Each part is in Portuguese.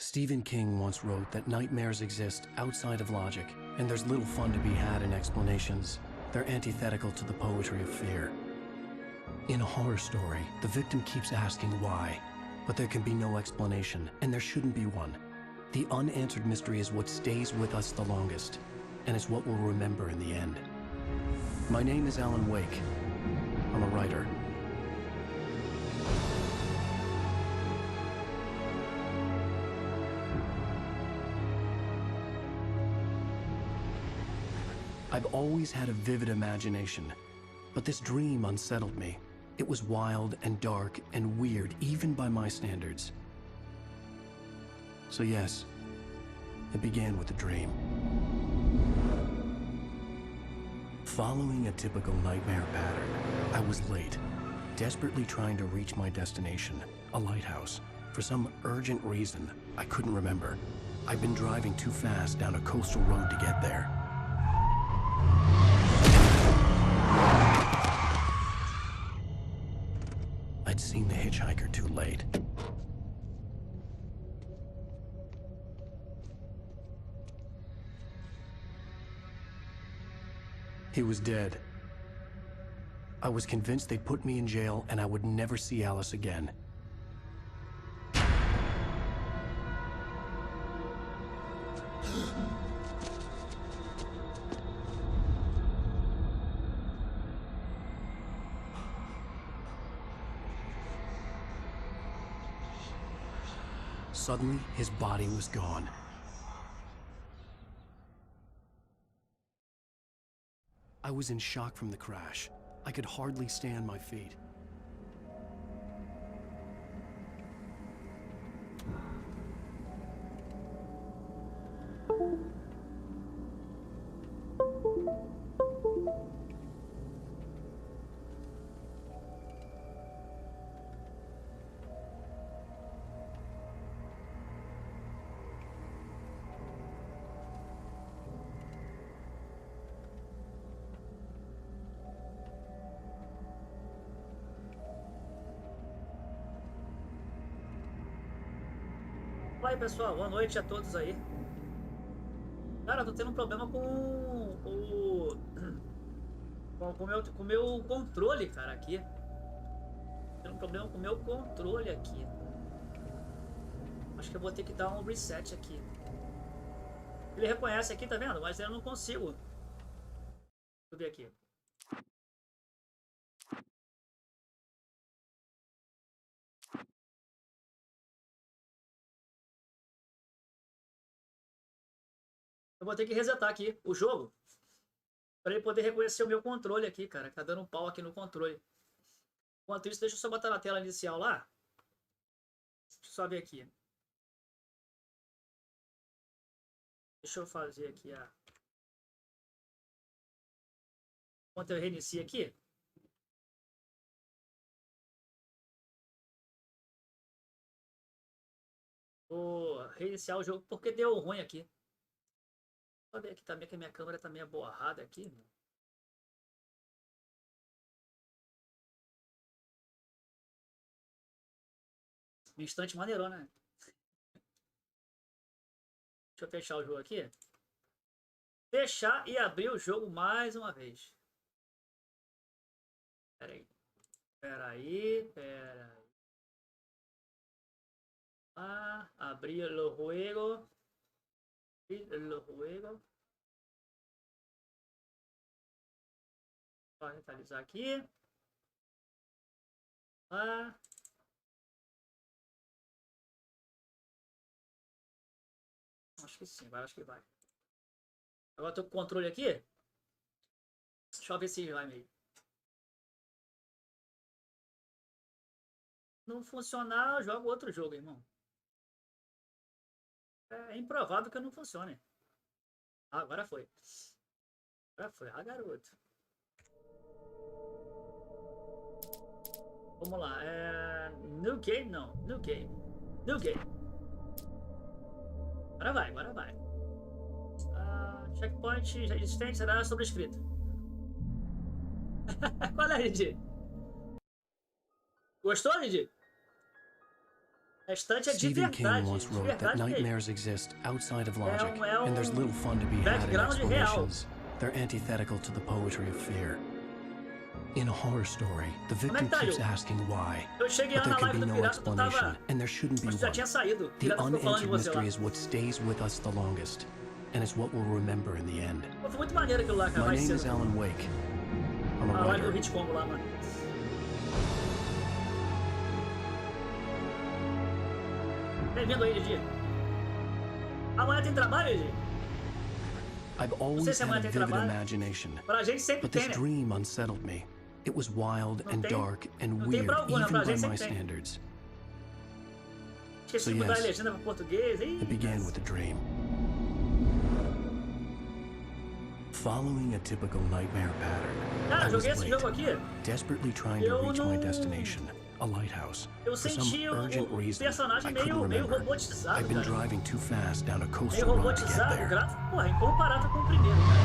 Stephen King once wrote that nightmares exist outside of logic, and there's little fun to be had in explanations. They're antithetical to the poetry of fear. In a horror story, the victim keeps asking why, but there can be no explanation, and there shouldn't be one. The unanswered mystery is what stays with us the longest, and it's what we'll remember in the end. My name is Alan Wake. I'm a writer. I've always had a vivid imagination, but this dream unsettled me. It was wild and dark and weird, even by my standards. So yes, it began with a dream. Following a typical nightmare pattern, I was late, desperately trying to reach my destination, a lighthouse. For some urgent reason, I couldn't remember. I'd been driving too fast down a coastal road to get there. I'd seen the hitchhiker too late. He was dead. I was convinced they'd put me in jail and I would never see Alice again. Suddenly, his body was gone. I was in shock from the crash. I could hardly stay on my feet. Fala aí, pessoal, boa noite a todos aí. Cara, eu tô tendo um problema com o meu controle, cara, aqui. Tô tendo um problema com o meu controle aqui. Acho que eu vou ter que dar um reset aqui. Ele reconhece aqui, tá vendo? Mas eu não consigo. Deixa eu ver aqui. Eu vou ter que resetar aqui o jogo para ele poder reconhecer o meu controle aqui, cara. Que tá dando um pau aqui no controle. Enquanto isso, deixa eu só botar na tela inicial lá. Deixa eu só ver aqui. Deixa eu fazer aqui a... Enquanto eu reinicio aqui. Vou reiniciar o jogo porque deu ruim aqui. Vou ver aqui também que a minha câmera tá meio borrada aqui. Um instante maneirou, né? Deixa eu fechar o jogo aqui. Fechar e abrir o jogo mais uma vez. Pera aí. Pera aí. Pera aí. Ah, abrir o juego. Abrir o juego. Vou rentalizar aqui. Ah. Acho que sim, acho que vai. Agora tô com o controle aqui. Deixa eu ver se vai meio. Não funcionar, eu jogo outro jogo, irmão. É improvável que não funcione. Ah, agora foi. Agora foi. Ah, garoto. Vamos lá. New game? Não. New game. New game. Agora vai, agora vai. Checkpoint existente será sobrescrito. Qual é, Didi? Gostou, Didi? Restante é de Stephen King verdade. once De wrote that verdade mesmo. nightmares exist outside of logic, é and there's little fun to be had in background real. explanations. They're antithetical to the poetry of fear. In a horror story, the victim tá, keeps Lu? asking why, Eu cheguei but lá there na can live be do no Pirata, tu explanation, tava... and there shouldn't be Você já one. tinha saído. O The Pirata ficou falando de unanswered você lá. mystery is what stays with us the longest, and it's what we'll remember in the end. Pô, foi muito maneiro aquilo lá, cara. My Mais name is cedo. Alan Wake. I'm a A live do writer. Hit Combo lá, mano. Bem-vindo aí, Didi. Amanhã tem trabalho, Didi? I've sei always se had amanhã a tem vivid trabalho. imagination, Pra gente sempre but this tem, né? dream unsettled me. It was wild and tem- dark and não tem weird, pra algum, né? even Pra by gente my sempre tem. standards. Esqueci So, de mudar a yes, legenda pra português. Ih, It began with a dream. Following a typical nightmare pattern, Cara, I was joguei esse late, jogo aqui. desperately trying to Eu reach my não- destination, a lighthouse. Eu For some senti urgent o reason, personagem I meio couldn't remember. robotizado, I've been cara. driving too fast down a Meio coastal road to get robotizado. O there. gráfico, porra, incomparável com o primeiro, cara.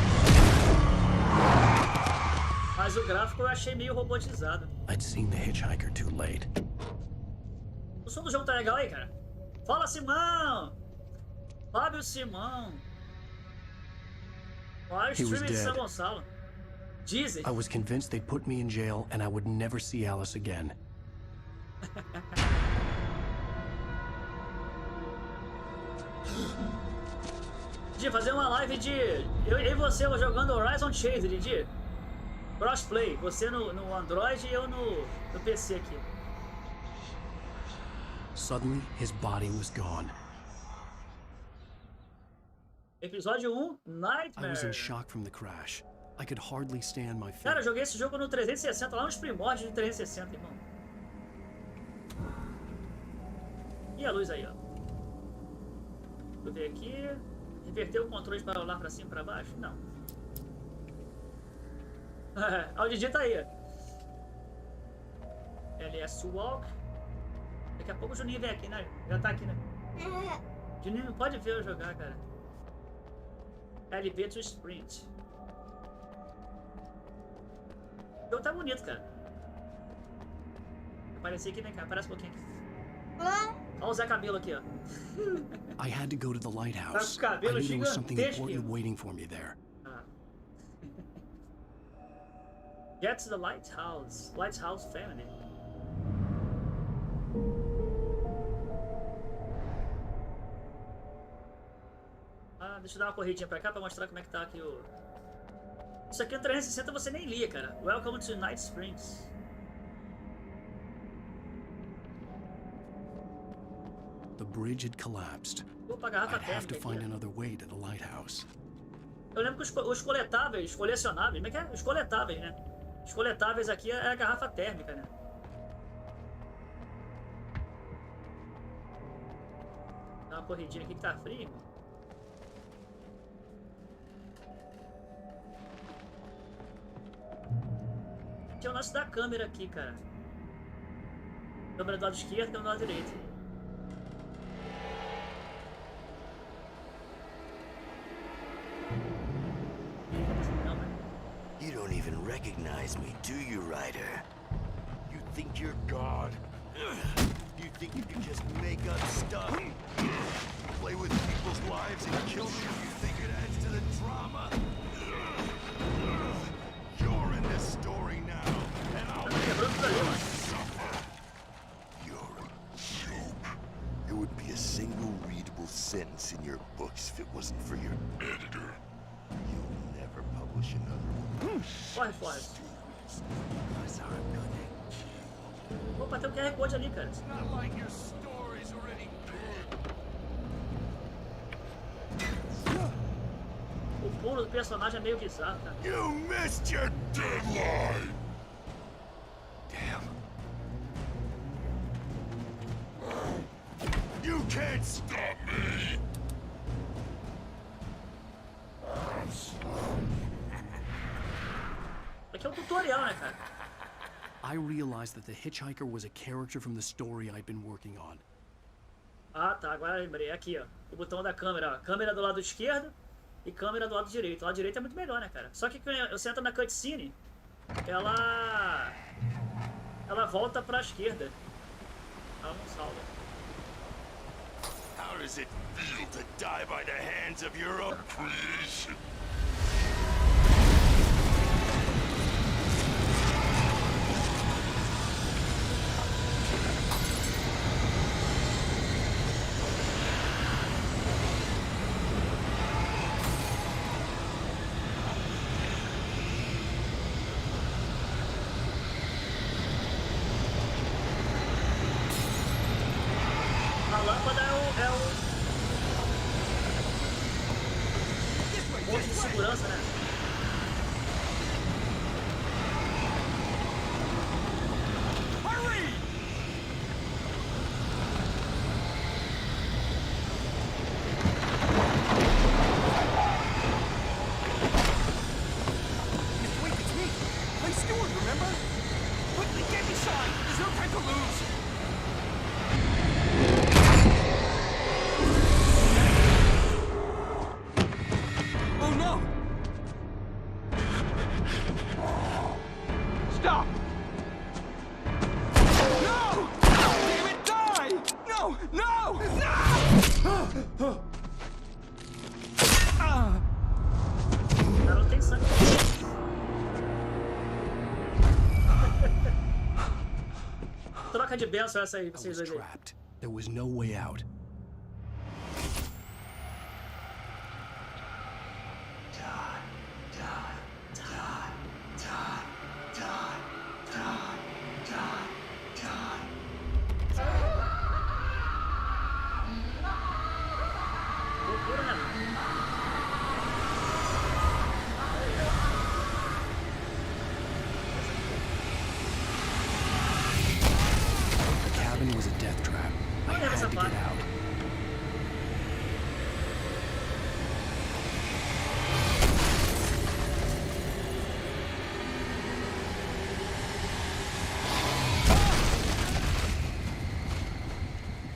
Mas o gráfico eu achei meio robotizado. I'd seen the hitchhiker too late. O som do jogo tá legal aí, cara. Fala, Simão! Fábio Simão. Olha o He was streamer de São dead. Gonçalo. Dizem. I was convinced they'd put me in jail and I would never see Alice again. Didi, fazer uma live de... Eu e você jogando Horizon Chase, Didi. Crossplay. Você no Android e eu no PC aqui. Suddenly, his body was gone. Episódio 1, I was in Nightmare. shock from the crash. I could hardly stand my Cara, eu feet. joguei esse jogo no 360, lá nos primórdios de 360, irmão. E a luz aí, ó. Deixa eu ver aqui. Inverter o controle para rolar pra cima e pra baixo? Não. Ah, o Didi tá aí, ó. LS Walk. Daqui a pouco o Juninho vem aqui, né? Já tá aqui, né? Juninho não pode ver eu jogar, cara. LV to Sprint. O jogo tá bonito, cara. Apareci aqui, vem cá, aparece um pouquinho aqui. Olha o Zé Cabelo aqui, ó. I had to go to the lighthouse. Tá com o cabelo I knew there was something gigantesco, important irmão. waiting for me there. Ah. Get to the lighthouse. Lighthouse family. Ah, deixa eu dar uma corridinha pra cá pra mostrar como é que tá aqui o... Isso aqui no 360 você nem lia, cara. Welcome to Night Springs. The bridge had collapsed. Opa, garrafa I'd have to térmica find aqui, ó. another way to the lighthouse. Eu lembro que os coletáveis, colecionáveis, como é que é? Os coletáveis, né? Os coletáveis aqui é a garrafa térmica, né? Dá uma corridinha aqui que tá frio, irmão. Tinha o lance da câmera aqui, cara. Câmera do lado esquerdo e do lado direito. Não, mas... You don't even recognize me, do you, Ryder? You think you're God? You think you can just make up stuff? Play with people's lives and kill them? You think it adds to the drama? You're in this story now, and I'll Quebrou tudo ali, mano. suffer. You're a joke. There would be a single readable sentence in your books if it wasn't for your editor. You'll never publish another one. Corre, Forrest. Because I'm gonna kill. Opa, tem um QR Code ali, cara. Not like your story's already good. O pulo do personagem é meio bizarro, cara. You missed your deadline! Damn. You can't stop me! Aqui é um tutorial, né, cara? I realized that the hitchhiker was a character from the story I'd been working on. Ah, tá. Agora lembrei. Aqui, ó. O botão da câmera, ó. Câmera do lado esquerdo e câmera do lado direito. O lado direito é muito melhor, né, cara? Só que quando você entra na cutscene, ela volta pra esquerda. Ela não salva. does it feel to die by the hands of your own creation? A lâmpada é o ponto de segurança, né? Ela não tem sangue. Troca de benção essa aí, I vocês was dois aí. trapped. There was no way out. Loucura, né? The cabin was a death trap. I Olha essa had to parte. get out.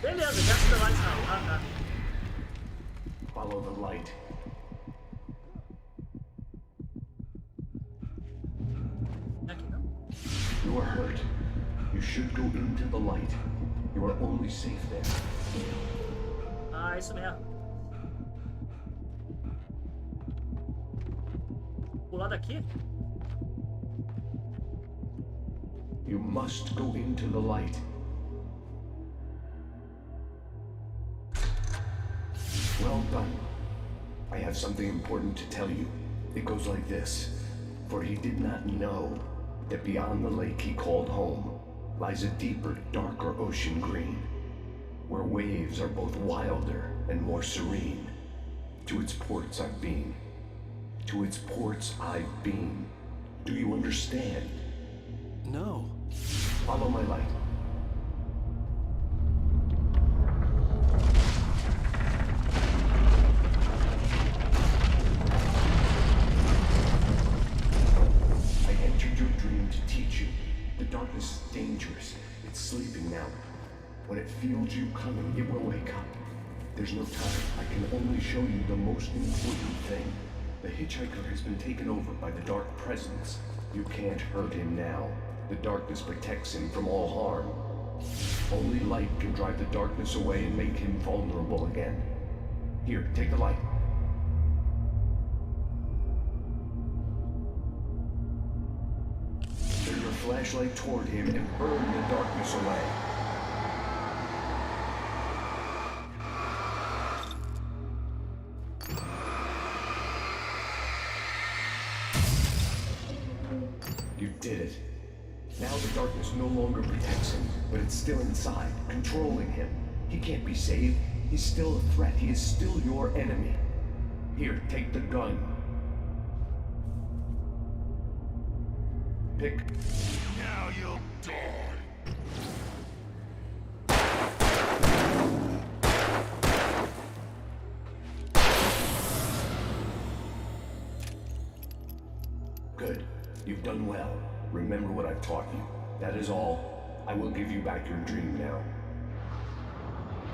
Beleza, já se lá de não. Ah, tá. Follow the light. Aqui não. You are hurt. You should go into the light. You are only safe there. Ah, isso mesmo. Pular daqui? You must go into the light. Well done. I have something important to tell you. It goes like this. For he did not know that beyond the lake he called home lies a deeper, darker ocean green, where waves are both wilder and more serene. To its ports I've been. To its ports I've been. Do you understand? No. Follow my light. I entered your dream to teach you. The darkness is dangerous. It's sleeping now. When it feels you coming, it will wake up. There's no time. I can only show you the most important thing. The hitchhiker has been taken over by the dark presence. You can't hurt him now. The darkness protects him from all harm. Only light can drive the darkness away and make him vulnerable again. Here, take the light. Turn your flashlight toward him and burn the darkness away. You did it. Now the darkness no longer protects him, but it's still inside, controlling him. He can't be saved. He's still a threat. He is still your enemy. Here, take the gun. Pick. Now you'll die. Good. You've done well. Remember what I've taught you. That is all. I will give you back your dream now.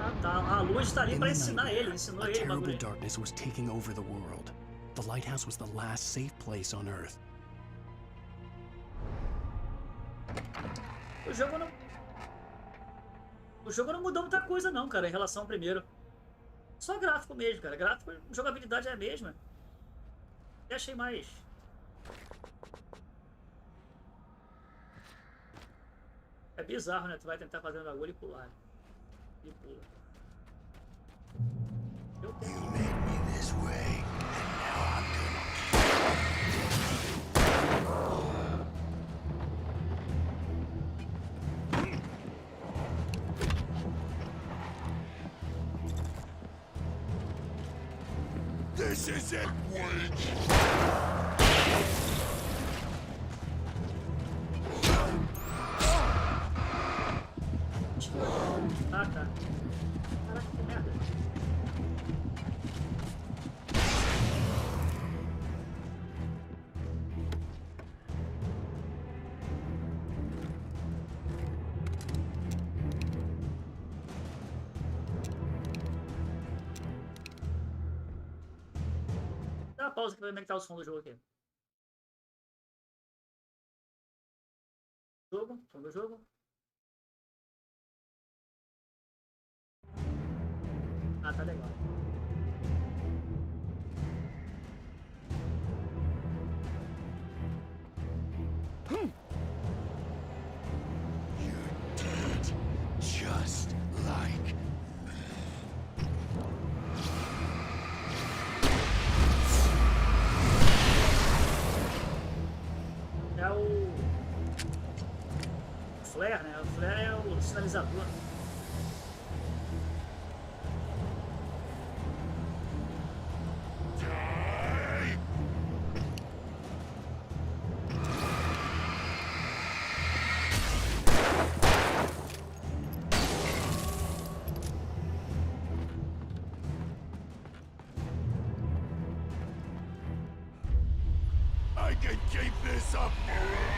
Ah, tá. A luz tá ali In pra the ensinar nightmare, ele. Ensinou a ele o terrible bagulho. darkness was taking over the world. The lighthouse was the last safe place on Earth. O jogo não mudou muita coisa não, cara, em relação ao primeiro. Só gráfico mesmo, cara. Gráfico, jogabilidade é a mesma. Eu achei mais... É bizarro, né? Tu vai tentar fazer um bagulho e pular. E pula. Eu You tento. led me this way, and now I'm gonna... This isn't wait! Ah, tá. Caraca, que merda. Dá uma pausa aqui pra ver como é que tá o som do jogo aqui. Jogo, som do jogo. Ah, tá legal. You're dead, just like... É o flare, né? O flare é o sinalizador. I can keep this up forever!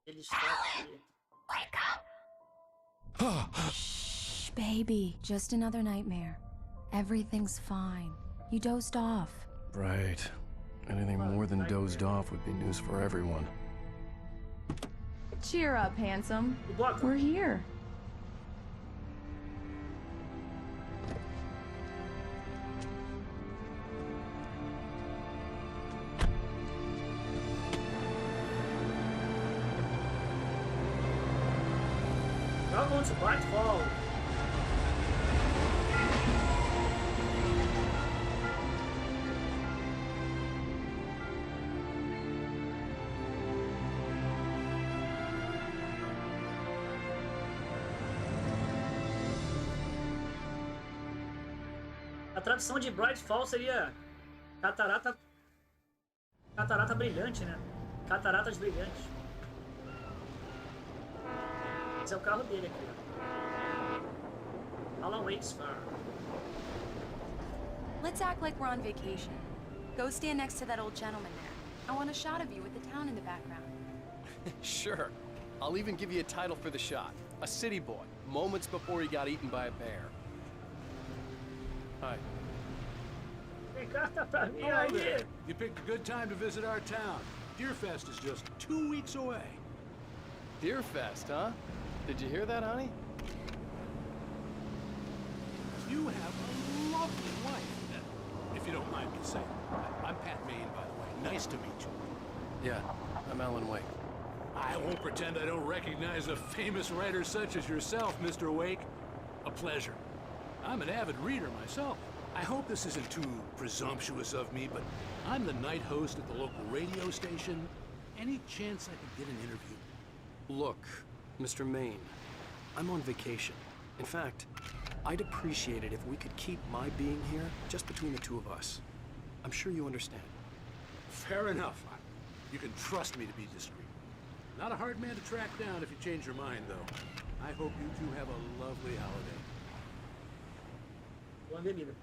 Ele está aqui. Shh, baby. Just another nightmare. Everything's fine. You dozed off. Right. Anything more than dozed off would be news for everyone. Cheer up, handsome. Boca. We're here. Welcome to Brightfall. A tradução de Brightfall seria catarata brilhante, né? Cataratas brilhantes. Esse é o carro dele aqui, ó. Alan Wake's car. Let's act like we're on vacation. Go stand next to that old gentleman there. I want a shot of you with the town in the background. Sure. I'll even give you a title for the shot. A city boy, moments before he got eaten by a bear. Hi. Tem carta pra mim Hello aí. there. You picked a good time to visit our town. Deerfest is just 2 weeks away. Deerfest, huh? Did you hear that, honey? You have a lovely wife, if you don't mind me saying. I'm Pat Maine, by the way. Nice to meet you. Yeah, I'm Alan Wake. I won't pretend I don't recognize a famous writer such as yourself, Mr. Wake. A pleasure. I'm an avid reader myself. I hope this isn't too presumptuous of me, but I'm the night host at the local radio station. Any chance I could get an interview? Look, Mr. Maine, I'm on vacation. In fact, I'd appreciate it if we could keep my being here just between the two of us. I'm sure you understand. Fair enough. You can trust me to be discreet. Not a hard man to track down if you change your mind, though. I hope you two have a lovely holiday. Boa bebida.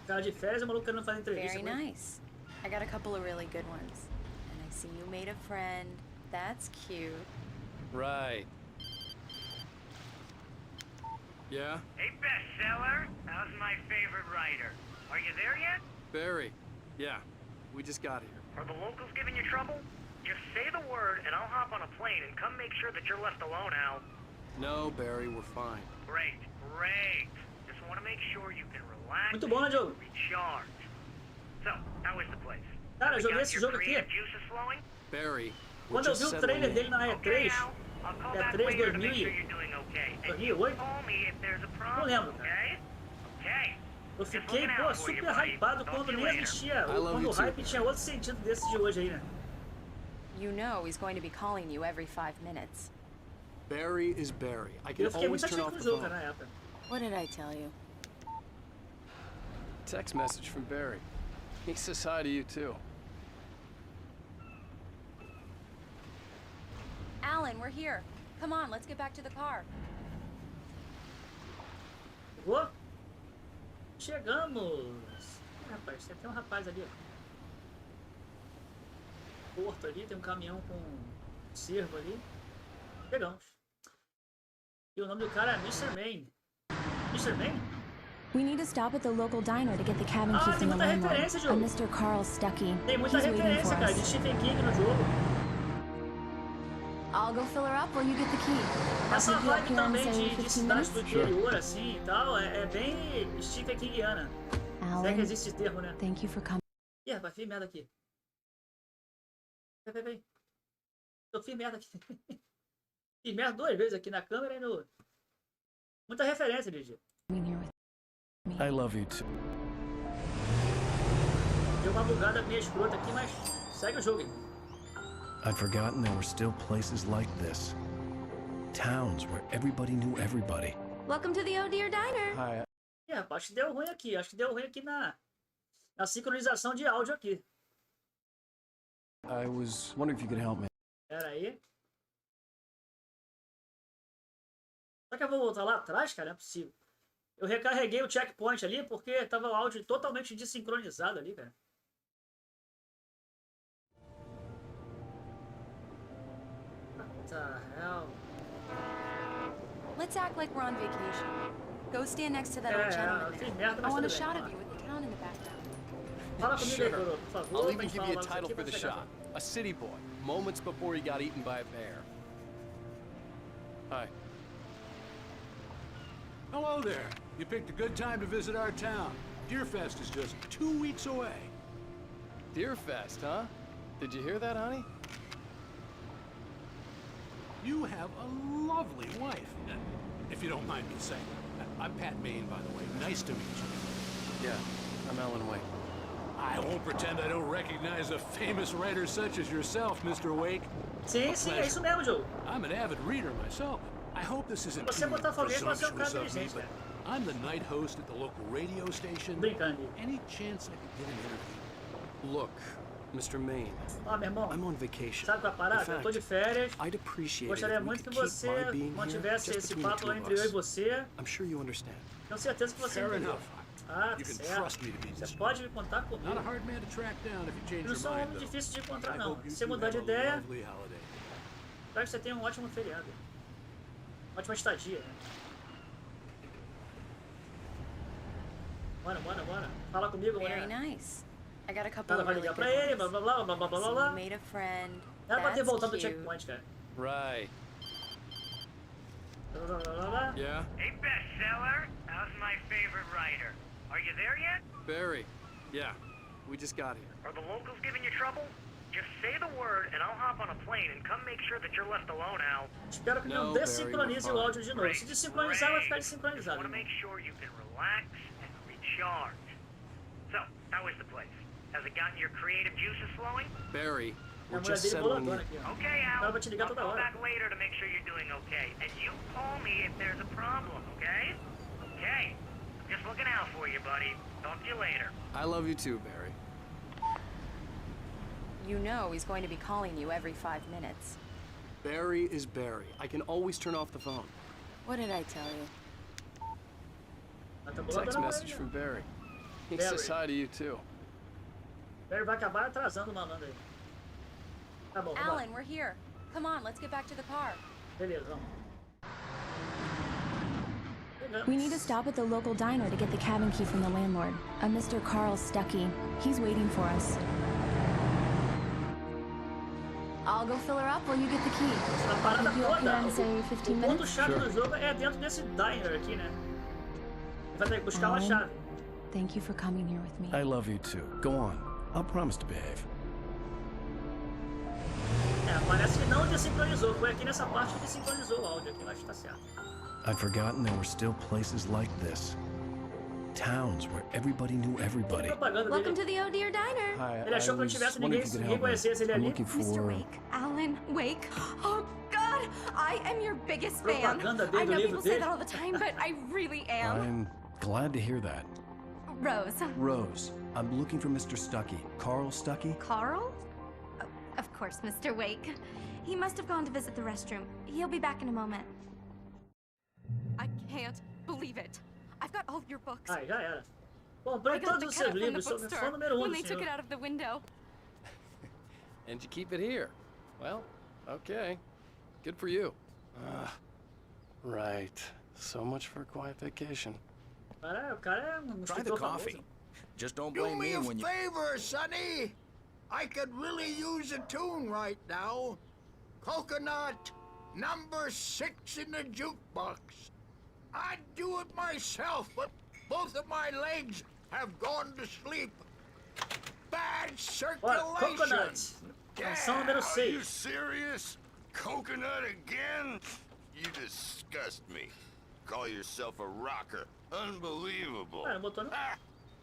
Cara de férias, o maluco querendo fazer entrevista. Very nice. I got a couple of really good ones. And I see you made a friend. That's cute. Right. Yeah? Hey, bestseller. How's my favorite writer? Are you there yet? Barry. Yeah. We just got here. Are the locals giving you trouble? Just say the word and I'll hop on a plane and come make sure that you're left alone, Al. No, Barry, we're fine. Great, great. Just want to make sure you can relax Muito bom, né, jogo? and recharge. So, how is the place? Cara, eu We joguei got esse your jogo aqui. creative juices flowing? Barry, we're Quando eu just vi o settling trailer in. dele na Okay, E3, Al. I'll call É back 3 later to make 2000 sure you're doing okay. And 2008? you call me if there's a problem, lembro, cara. okay? Okay. eu fiquei, pô, super hypado quando nem existia. I love Quando you o too. hype tinha outro sentido desse de hoje aí, né? You know he's going to be calling you every 5 minutes. Barry is Barry. I can Eu fiquei always muito turn ativo off no the jogo, phone. cara, na época. What did I tell you? Text message from Barry. He says hi to you too. Alan, we're here. Come on, let's get back to the car. Chegou? Chegamos! Rapaz, tem até um rapaz ali, ó. Porto ali, tem um caminhão com um cervo ali. Chegamos. E o nome do cara é Mr. Maine. Mr. Maine? We need to stop at the local diner to get the cabin key Ah, from tem the muita landlord, referência, a jogo. Mr. Carl Stuckey. Tem muita He's waiting for referência, cara, de us. Stephen King no jogo. I'll go fill her up while you get the key. I'll Essa pick you up vibe here in, também say, de 15 cidade do minutes. interior, assim, e tal, é bem Stephen Kingiana. Se é que Alan, existe esse termo, né? thank you for coming. Ih, rapaz, fiz merda aqui. Peraí. Eu fiz merda aqui. Fiz merda 2 vezes aqui na câmera e no... Muita referência, Didi. Here with me. I love you too. Deu uma bugada meio escrota aqui, mas segue o jogo aí. I'd forgotten there were still places like this. Towns where everybody knew everybody. Welcome to the Oh Dear Diner. Hi. Ih, rapaz, acho que deu ruim aqui. Acho que deu ruim aqui na sincronização de áudio aqui. I was wondering if you could help me. Pera aí. Será que eu vou voltar lá atrás, cara? Não é possível. Eu recarreguei o checkpoint ali porque tava o áudio totalmente desincronizado ali, cara. What the hell? Let's act like we're on vacation. Go stand next to that old É, gentleman eu fiz there. merda, I mas want a tudo bem. shot Vamos of you lá. with the town in the background. Fala comigo aí, Sure. garoto, por favor. I'll pra even gente give falar you a logo isso title aqui for pra the chegar shot. A city boy, moments before he got eaten by a bear. Hi. Hello there. You picked a good time to visit our town. Deerfest is just 2 weeks away. Deerfest, huh? Did you hear that, honey? You have a lovely wife, if you don't mind me saying. I'm Pat Maine, by the way. Nice to meet you. Yeah, I'm Alan Wake. I won't pretend I don't recognize a famous writer such as yourself, Mr. Wake. Sim, sim, é isso mesmo, Joe. I'm an avid reader myself. I hope this isn't Você too botar foguete, você é um cara presumptuous of me, inteligente, but cara. I'm the night host at the local radio station. Brincando. Any chance I could get an interview? Look, Mr. Maine, Ó, meu irmão, I'm on vacation. sabe qual é a parada? In Eu tô de fact, férias. I'd appreciate it Gostaria if we muito could que keep você my being here mantivesse just esse between the papo two lá of entre eu e us. você. I'm sure you understand. Tenho certeza que você Fair entendeu. enough. Ah, You can certo. trust me to be Você discreet. pode contar Not a comigo. hard man to track down if you change Eu não your sou um mind, homem though. difícil de encontrar, I não. hope you Se você two mudar have de a ideia, lovely holiday. espero que você tenha um ótimo feriado. Ótima estadia, né? Bora. Fala comigo, Very mulher. nice. I got a couple Ela of vai really ligar good pra ele, ones. blá blá blá blá blá blá I see blá. you made a friend. Era pra ter That's voltado do cute. checkpoint, cara. Right. Blá, blá, blá, blá. Yeah? Hey, bestseller, how's my favorite writer? Are you there yet? Barry. Yeah. We just got here. Are the locals giving you trouble? Just say the word and I'll hop on a plane and come make sure that you're left alone, Al. Espero que não No, desincronize Barry, o áudio de novo. Se desincronizar, vai ficar Just desincronizado. want to make sure you can relax and recharge. So, how is the place? Has it gotten your creative juices flowing? Barry, A we're mulher just dele settling boladona in. aqui, ó. Okay, Al. Ela vai te ligar I'll toda call hora. back later to make sure you're doing okay. And you call me if there's a problem, okay? Okay. I'm just looking out for you, buddy. Talk to you later. I love you too, Barry. You know he's going to be calling you every 5 minutes. Barry is Barry. I can always turn off the phone. What did I tell you? Ela tá Text boladona pra message ele, from ó. Barry. He Barry. says hi to you too. Ele vai acabar atrasando o malandro aí. Tá bom, vamos lá. Alan, we're here. Come on, let's get back to the car. Beleza, vamos. Chegamos. We need to stop at the local diner to get the cabin key from the landlord, a Mr. Carl Stuckey. He's waiting for us. I'll go fill her up while you get the key. A parada I'll be up here toda, in, say, o 15 ponto minutes. chave do jogo é dentro desse diner aqui, né? Ele vai ter que buscar uma Alan? chave. Thank you for coming here with me. I love you too. Go on. I'll promise to behave. É, parece que não desincronizou. Foi aqui nessa parte que desincronizou o áudio aqui, mas tá certo. I'd forgotten there were still places like this. Towns where everybody knew everybody. Propaganda Welcome dele. to the Oh Dear Diner. Hi, Ele achou que não tivesse ninguém conhecesse ele I'm ali. looking Mr. for... Wake, Alan Wake. Oh God, I am your biggest fan. Propaganda dele I do know livro people say dele. that all the time, but I really am. I'm glad to hear that. Rose. Rose, I'm looking for Mr. Stuckey. Carl Stuckey? Carl? Oh, of course, Mr. Wake. He must have gone to visit the restroom. He'll be back in a moment. I can't believe it. I've got all of your books. Ai, já era. I Comprei got todos the os cat seus from the livros, sou fã bookstore número when do they took it senhor. out of the window. And you keep it here. Well, okay. Good for you. Right. So much for a quiet vacation. O cara é um Try the escritor coffee. famoso. Just don't Do blame me me a when you... favor, Sonny. I could really use a tune right now. Coconut, number 6 in the jukebox. I'd do it myself, but both of my legs have gone to sleep. Bad Olha, circulation. Coconut. Canção número Are you 6. serious? Coconut again? You disgust me. Call yourself a rocker. Unbelievable. Ah, botou no...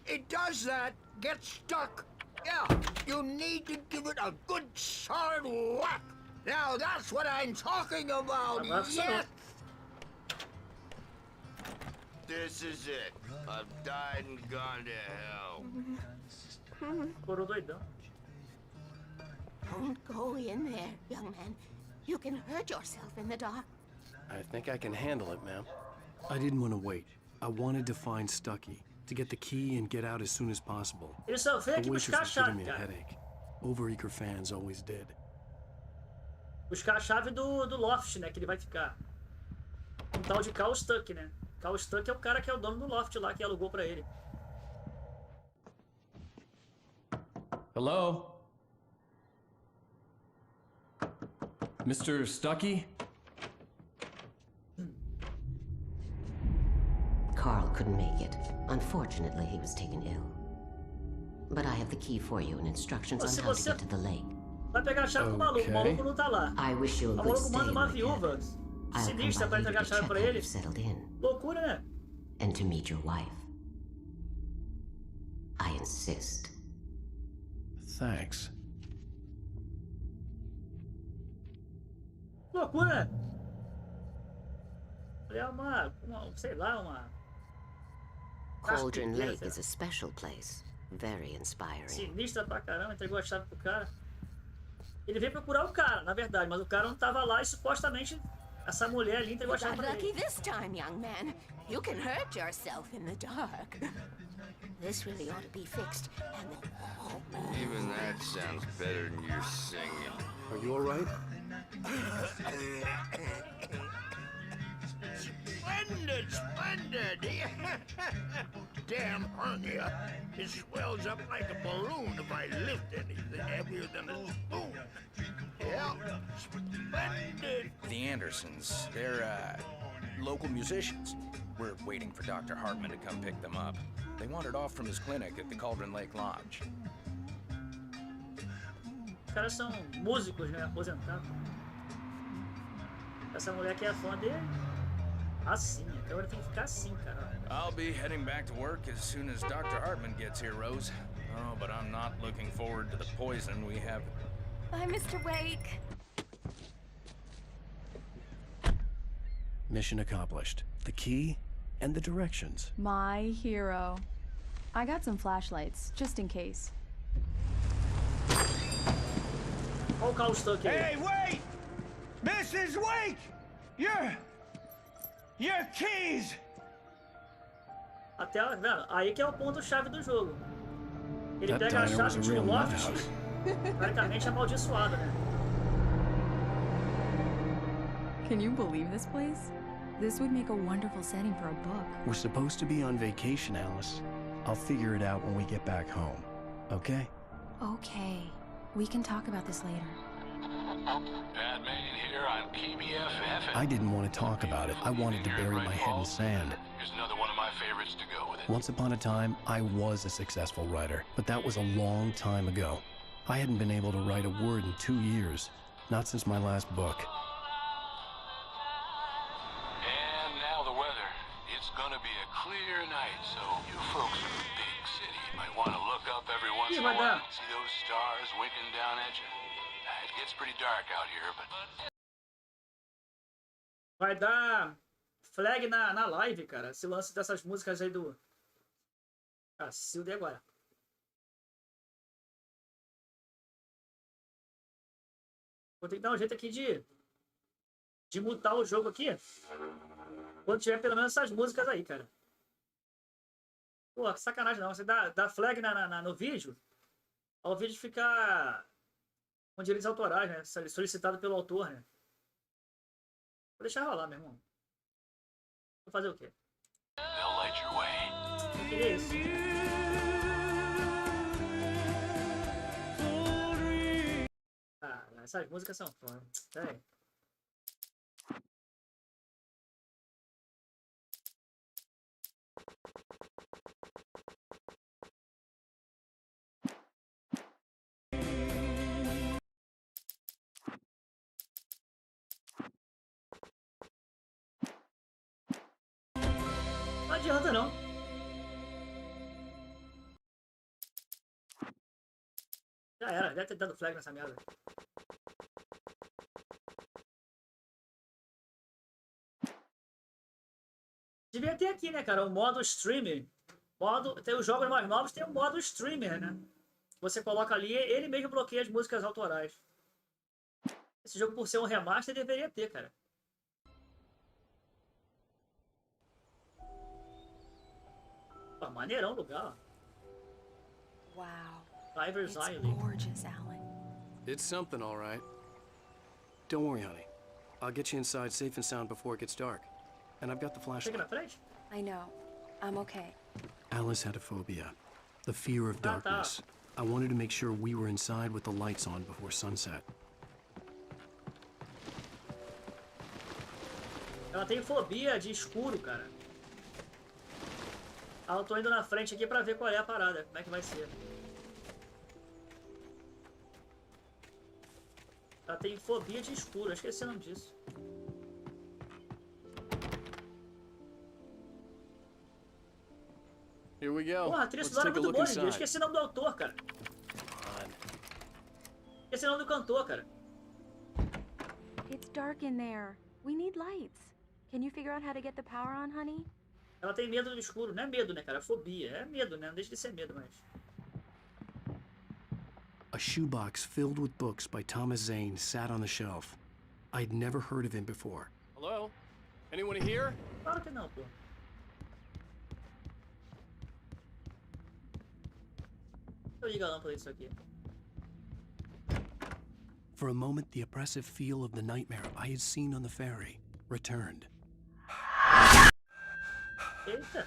It does that. Get stuck. Yeah, you need to give it a good solid whack. Now that's what I'm talking about. Agora funcionou. Yes. This is it. I've died and gone to hell. Coro doidão. Don't go in there, young man. You can hurt yourself in the dark. I think I can handle it, ma'am. I didn't want to wait. I wanted to find Stuckey, to get the key and get out as soon as possible. Ele só veio The aqui waitress buscar a was giving chave, me a cara. headache. Overeager fans always did. Buscar a chave do loft, né? Que ele vai ficar. Um tal de Carl Stuck, né? Carl Stuck é o cara que é o dono do loft lá, que alugou pra ele. Hello? Mr. Stuckey? Carl couldn't make it. Unfortunately, he was taken ill. But I have the key for you and instructions on how to get to the lake. Vai pegar a chave pro maluco, o maluco não tá lá. I wish you a O good maluco stay manda in uma my viúva cabin. I'll come sinistra pra by later entregar a to chave check pra how ele. you've settled in Loucura, né? and to meet your wife. I insist. Thanks. Loucura, né? É uma sei lá, uma... Cauldron Lake Certeza. is a special place. Very inspiring. Sinistra pra caramba, entregou a chave pro cara. Ele veio procurar o cara, na verdade, mas o cara não tava lá e supostamente essa mulher ali entregou a You chave got pra lucky ele. this time, young man. You can hurt yourself in the dark. This really ought to be fixed. And Even that sounds better than your singing. Are you all right? Splendid, splendid. damn hernia. It swells up like a balloon if I lift anything heavier than a spoon. Yeah, splendid. The Andersons, they're, local musicians. We're waiting for Dr. Hartman to come pick them up. They wandered off from his clinic at the Cauldron Lake Lodge. Os caras são músicos, né? Aposentados. Essa mulher aqui é fã dele. Assim, então ele tem que ficar assim, cara. I'll be heading back to work as soon as Dr. Hartman gets here, Rose. Oh, but I'm not looking forward to the poison we have. Bye, Mr. Wake. Mission accomplished. The key and the directions. My hero. I got some flashlights, just in case. Olha o carro stuck aí. Hey, wait! Mrs. Wake! Your keys! Até, vendo? Aí que é o ponto-chave do jogo. Ele That pega a diner was chave a de real um nut loft, house. praticamente amaldiçoado, né? Can you believe this place? This would make a wonderful setting for a book. We're supposed to be on vacation, Alice. I'll figure it out when we get back home. Okay? Okay. We can talk about this later. Bad man here on KBFF. I didn't want to talk about it. I wanted to bury my head in sand. Here's another one of my favorites to go with it. Once upon a time, I was a successful writer, but that was a long time ago. I hadn't been able to write a word in 2 years, not since my last book. And now the weather. It's gonna be a clear night, so you folks in the big city might want to look up every once in a while and see those stars winking down at you. It gets pretty dark out here, but... Vai dar flag na live, cara. Esse lance dessas músicas aí do... Ah, Silde agora. Vou ter que dar um jeito aqui de mutar o jogo aqui. Quando tiver pelo menos essas músicas aí, cara. Pô, que sacanagem não. Você dá flag no vídeo, ao vídeo ficar com direitos autorais, né? Solicitado pelo autor, né? Vou deixar rolar, meu irmão. Vou fazer o quê? They'll light your way. Eu queria isso. Ah, essas músicas são foda. Pera aí. Não adianta não. Já era, deve ter dado flag nessa merda. Devia ter aqui, né, cara, o modo streamer. Tem os jogos mais novos, tem o modo streamer, né? Você coloca ali, ele mesmo bloqueia as músicas autorais. Esse jogo, por ser um remaster, deveria ter, cara. Pô, maneirão o lugar, ó. Wow. Diver's It's Island. gorgeous, Alan. It's something, all right. Don't worry, honey. I'll get you inside safe and sound before it gets dark. And I've got the flashlight. Chega na frente. I know. I'm okay. Alice had a phobia. The fear of tá. darkness. I wanted to make sure we were inside with the lights on before sunset. Ela tem fobia de escuro, cara. Ah, eu tô indo na frente aqui pra ver qual é a parada. Como é que vai ser. Ela tem fobia de escuro. Eu esqueci o nome disso. Here we go. Porra, a trilha Let's sonora é take a muito look boa, gente. Eu inside. esqueci o nome do autor, cara. Esqueci o nome do cantor, cara. It's dark in there. We need lights. Can you figure out how to get the power on, honey? Ela tem medo do escuro. Não é medo, né, cara? É fobia. É medo, né? Não deixa de ser medo, mas... A shoebox filled with books by Thomas Zane sat on the shelf. I'd never heard of him before. Hello? Anyone here? Claro que não, pô. Deixa eu ligar a lâmpada disso aqui. For a moment, the oppressive feel of the nightmare I had seen on the ferry returned. Eita.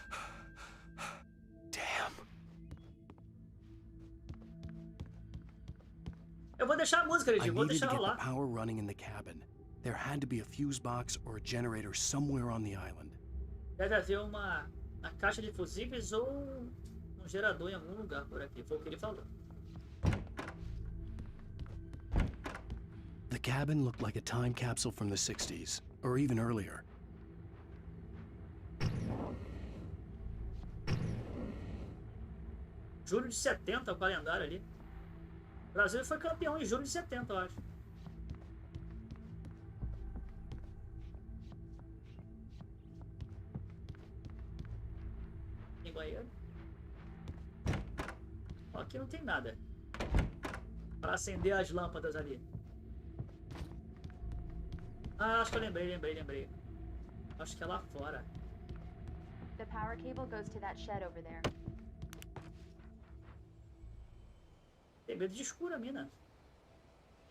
Eu vou deixar a música, I Edinho. Vou needed to deixar get the rolar. power running in the cabin. There had to be a fuse box or a generator somewhere on the island. Deve haver uma caixa de fusíveis ou um gerador em algum lugar por aqui. Foi o que ele falou. The cabin looked like a time capsule from the 60s, or even earlier. Julho de 70 o calendário ali. O Brasil foi campeão em julho de 70, eu acho. Tem banheiro? Ó, aqui não tem nada. Para acender as lâmpadas ali. Ah, acho que eu lembrei. Acho que é lá fora. The power cable goes to that shed over there. Tem medo de escuro a mina.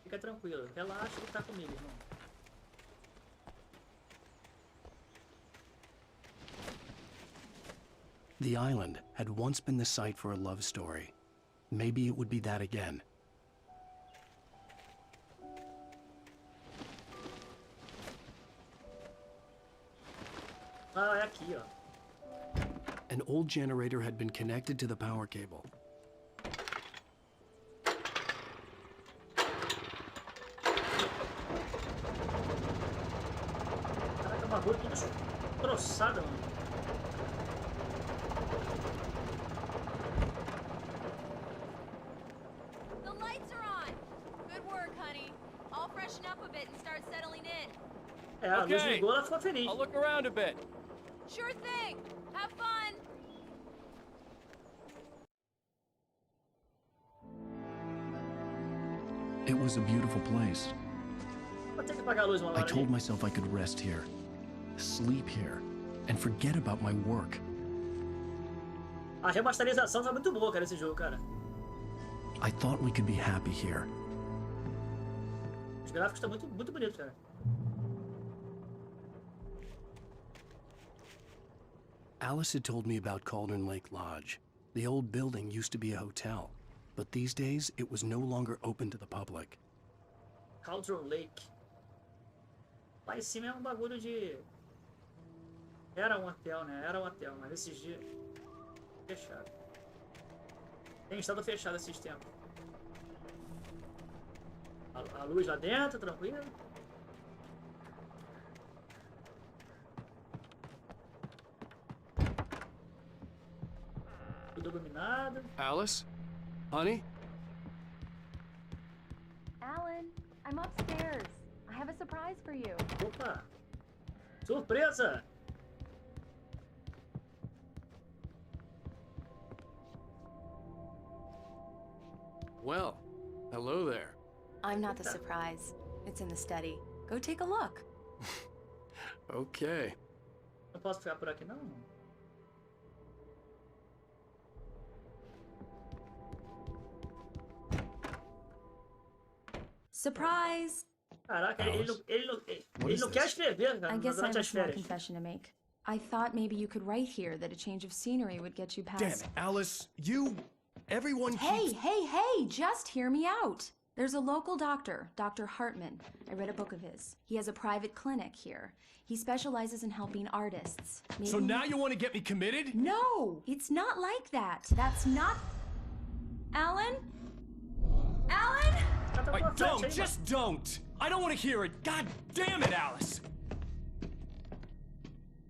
Fica tranquilo. Relaxa que tá comigo, irmão. The island had once been the site for a love story. Maybe it would be that again. Ah, é aqui, ó. An old generator had been connected to the power cable. Caraca, uma rua toda destroçada, mano. The lights are on. Good work, honey. I'll freshen up a bit and start settling in. É, a luz ligou, ela ficou feliz. I'll look around a bit. Sure thing. Have fun. It was a beautiful place. Vou ter que apagar a luz uma I hora told ali. myself I could rest here, sleep here, and forget about my work. A remasterização tá muito boa, cara, esse jogo, cara. I thought we could be happy here. Os gráficos estão muito bonitos, cara. Alice had told me about Cauldron Lake Lodge. The old building used to be a hotel, but these days it was no longer open to the public. Cauldron Lake. Lá em cima é um bagulho de... Era um hotel, né? Era um hotel, mas esses dias... Fechado. Tem estado fechado esses tempos. A luz lá dentro, tranquilo. Tudo iluminado. Alice? Honey? Alan, I'm upstairs. I have a surprise for you. Opa! Surpresa! Well, hello there. I'm not the surprise. It's in the study. Go take a look. Okay. Não posso ficar por aqui, não? Surprise! Caraca, ele não quer escrever, cara, I guess I durante have a as small férias. confession to make. I thought maybe you could write here that a change of scenery would get you past... Damn it, Alice. Everyone Hey, just hear me out. There's a local doctor, Dr. Hartman. I read a book of his. He has a private clinic here. He specializes in helping artists. So now you want to get me committed? No, it's not like that. That's not... Alan? Alan? Just don't! I don't want to hear it! God damn it, Alice!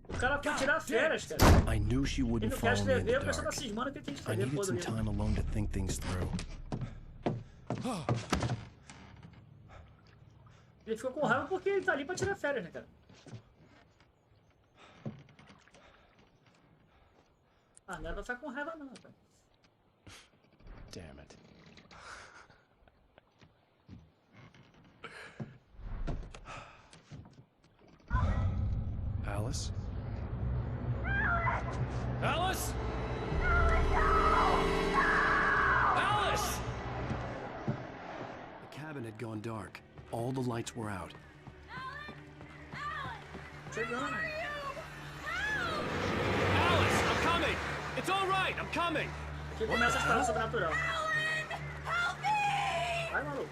O cara foi tirar férias, cara. I knew she Ele wouldn't não quer follow me in escrever, the porque você tá dark. cismando que ele tem que I escrever needed por some livro. time alone to think things through. Ele ficou com raiva porque ele tá ali pra tirar férias, né, cara? Ah, não era pra ficar com raiva, não, cara. Damn it. Alice? Alice? Alice! The cabin had gone dark. All the lights were out. Chegando. Alice, I'm coming! It's all right, I'm coming! Aqui começa a história sobrenatural. Vai, maluco.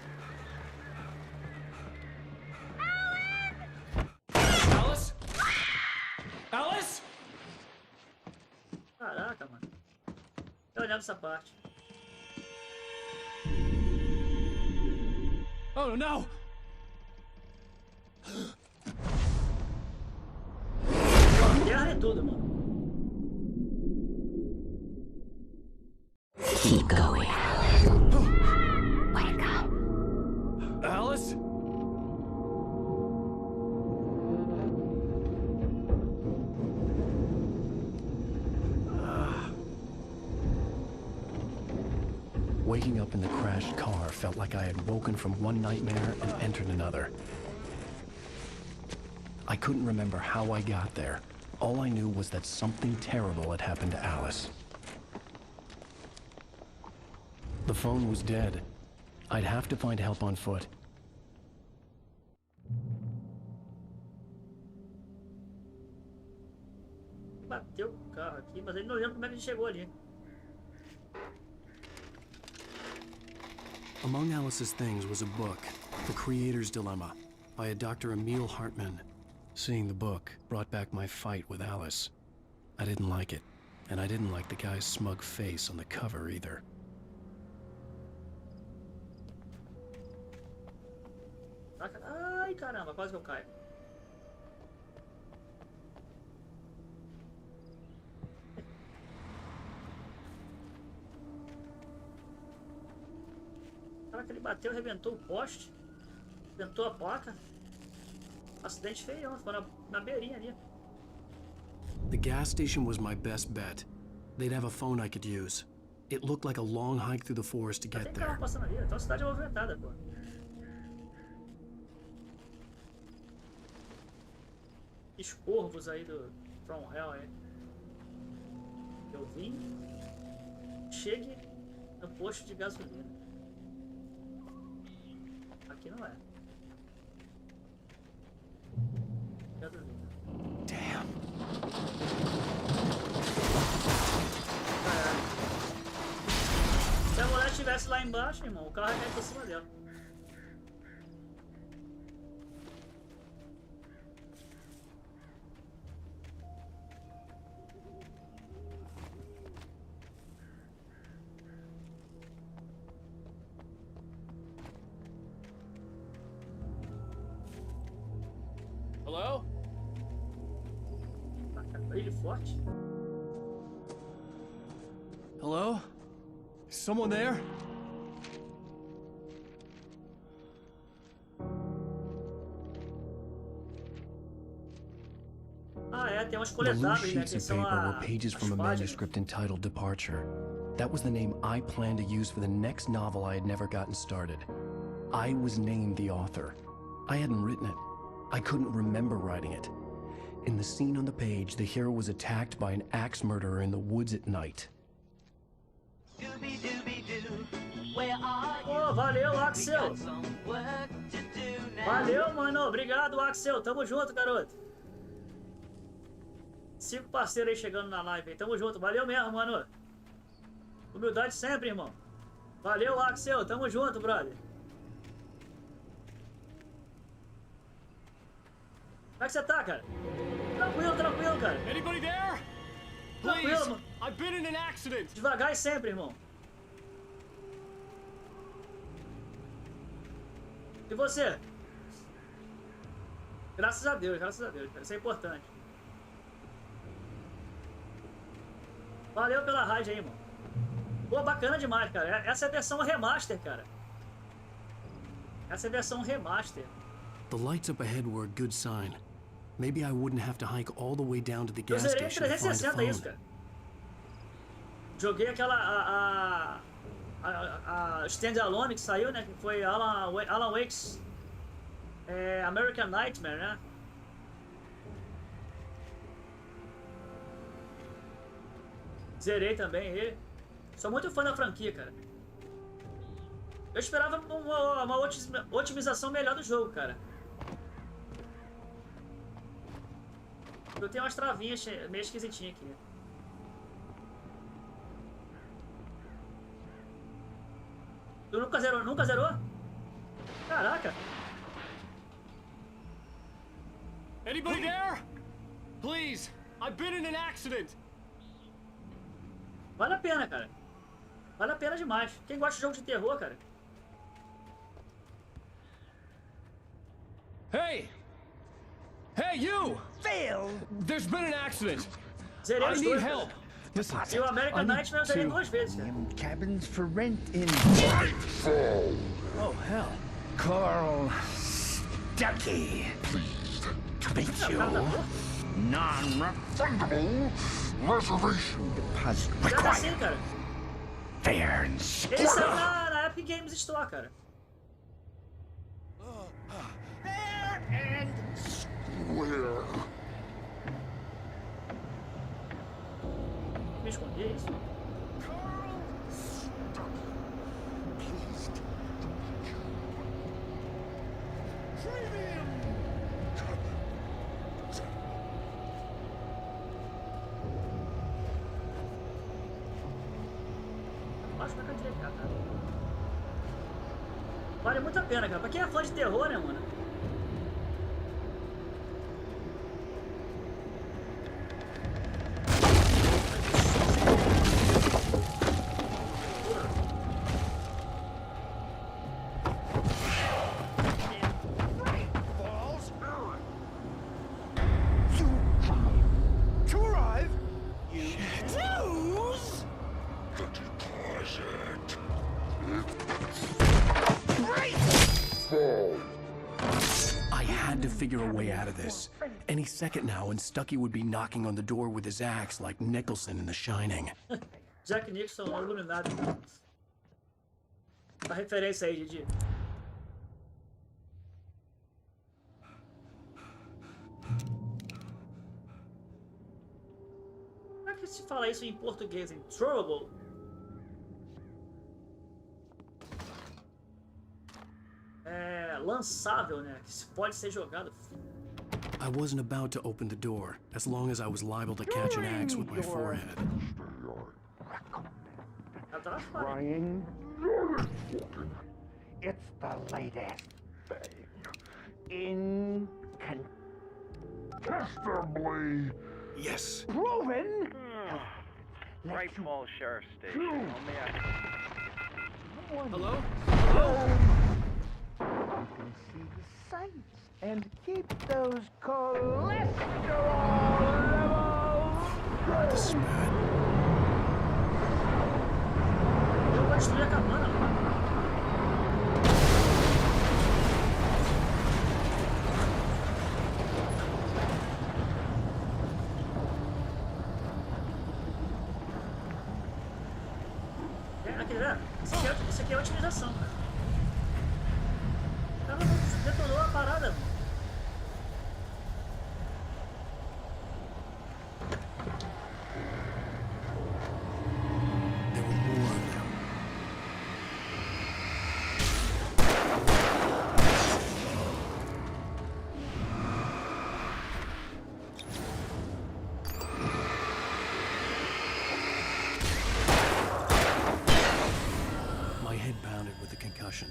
lembro dessa parte. Oh, no! Guerra é tudo, mano. Keep going. Wake up. Alice? Waking up in the crashed car felt like I had woken from one nightmare and entered another. I couldn't remember how I got there. All I knew was that something terrible had happened to Alice. The phone was dead. I'd have to find help on foot. Bateu o carro aqui, mas ele não lembra como é que ele chegou ali. Among Alice's things was a book, The Creator's Dilemma, by a Dr. Emil Hartmann. Seeing the book brought back my fight with Alice. I didn't like it, and I didn't like the guy's smug face on the cover either. Ai, caramba, quase que eu caio. Caraca, ele bateu, arrebentou o poste, arrebentou a placa. Acidente feião, ficou na beirinha ali. The gas station was my best bet. They'd have a phone I could use. It looked like a long hike through the forest to get Tem there. carro passando ali, então a cidade é movimentada, pô. Os corvos aí do From Hell aí. Eu vim. Chegue no posto de gasolina. Aqui não é. Gasolina. Damn. Se a mulher estivesse lá embaixo, irmão, o carro ia cair por cima dela. Hello? Brilho forte. Hello? Is someone there? Ah, é, tem umas The loose coletáveis, né? sheets Que of são paper were pages as from a páginas. manuscript entitled Departure. That was the name I planned to use for the next novel I had never gotten started. I was named the author. I hadn't written it. I couldn't remember writing it. In the scene on the page, the hero was attacked by an axe murderer in the woods at night. Pô, valeu, Axel. Valeu, mano. Obrigado, Axel. Tamo junto, garoto. 5 parceiros aí chegando na live. Tamo junto. Valeu mesmo, mano. Humildade sempre, irmão. Valeu, Axel. Tamo junto, brother. Como é que você tá, cara? Tranquilo, tranquilo, cara. Anybody there? Tranquilo, Please, mano. I've been in an accident. Devagar e sempre, irmão. E você? Graças a Deus, cara. Isso é importante. Valeu pela raid aí, mano. Pô, bacana demais, cara. Essa é a versão remaster, cara. Essa é a versão remaster. The lights up ahead were a good sign. Maybe I wouldn't have to hike all the way down to the Eu gas zerei em station to find a 360 isso, phone. cara. Joguei aquela a standalone que saiu, né? Que foi Alan Wake's American Nightmare, né? Zerei também ele. Sou muito fã da franquia, cara. Eu esperava uma otimização melhor do jogo, cara. Eu tenho umas travinhas meio esquisitinhas aqui. Tu nunca zerou? Nunca zerou? Caraca! Anybody there? Please, I've been in an accident. Vale a pena, cara. Vale a pena demais. Quem gosta de jogo de terror, cara? Hey! Hey, you! Phil! There's been an accident. Zerei I os need dois, help. cara. Listen, E o American Nightmare eu zerei duas vezes, cara. Cabins for rent in Nightfall. Oh, hell. Carl Stuckey. Pleased to meet you. Non-refundable reservation deposit Joga assim, required. cara. Fair and Ele square. saiu na Epic Games Store, cara. Fair and square. Me esconder isso? Acho que vai carregar, cara. Vale muito a pena, cara. Pra quem é fã de terror, né, mano? I had to figure a way out of this. Any second now, and Stucky would be knocking on the door with his axe like Nicholson in The Shining. Jack Nicholson, iluminado. A referência aí, Didi. Como é que se fala isso em português? Em throwable? É lançável, né? Que pode ser jogado. I wasn't about to open the door, as long as I was liable to catch an axe with my forehead. Trying. It's the latest thing. Incontestably. Yes. Proven. Right Falls Sheriff Station. Hello? You can see the sights and keep those cholesterol levels. This is bad. Eu vou destruir a cabana, mano. Aqui, né? Isso aqui é otimização, cara. O cara detonou a parada, mano. There were more of them. My head pounded with the concussion.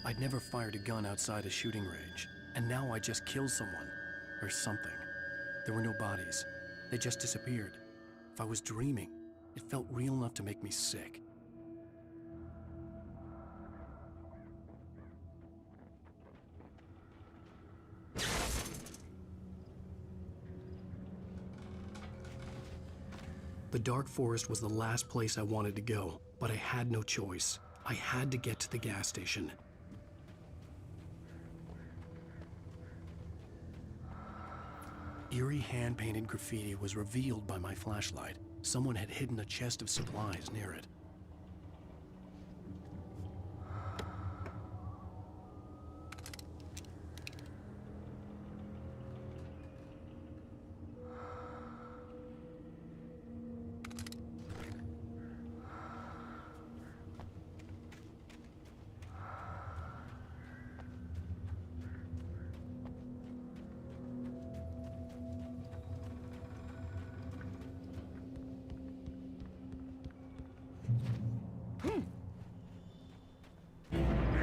I'd never fired a gun outside a shooting range, and now I just killed someone. Or something. There were no bodies. They just disappeared. If I was dreaming, it felt real enough to make me sick. The dark forest was the last place I wanted to go, but I had no choice. I had to get to the gas station. Eerie hand-painted graffiti was revealed by my flashlight. Someone had hidden a chest of supplies near it.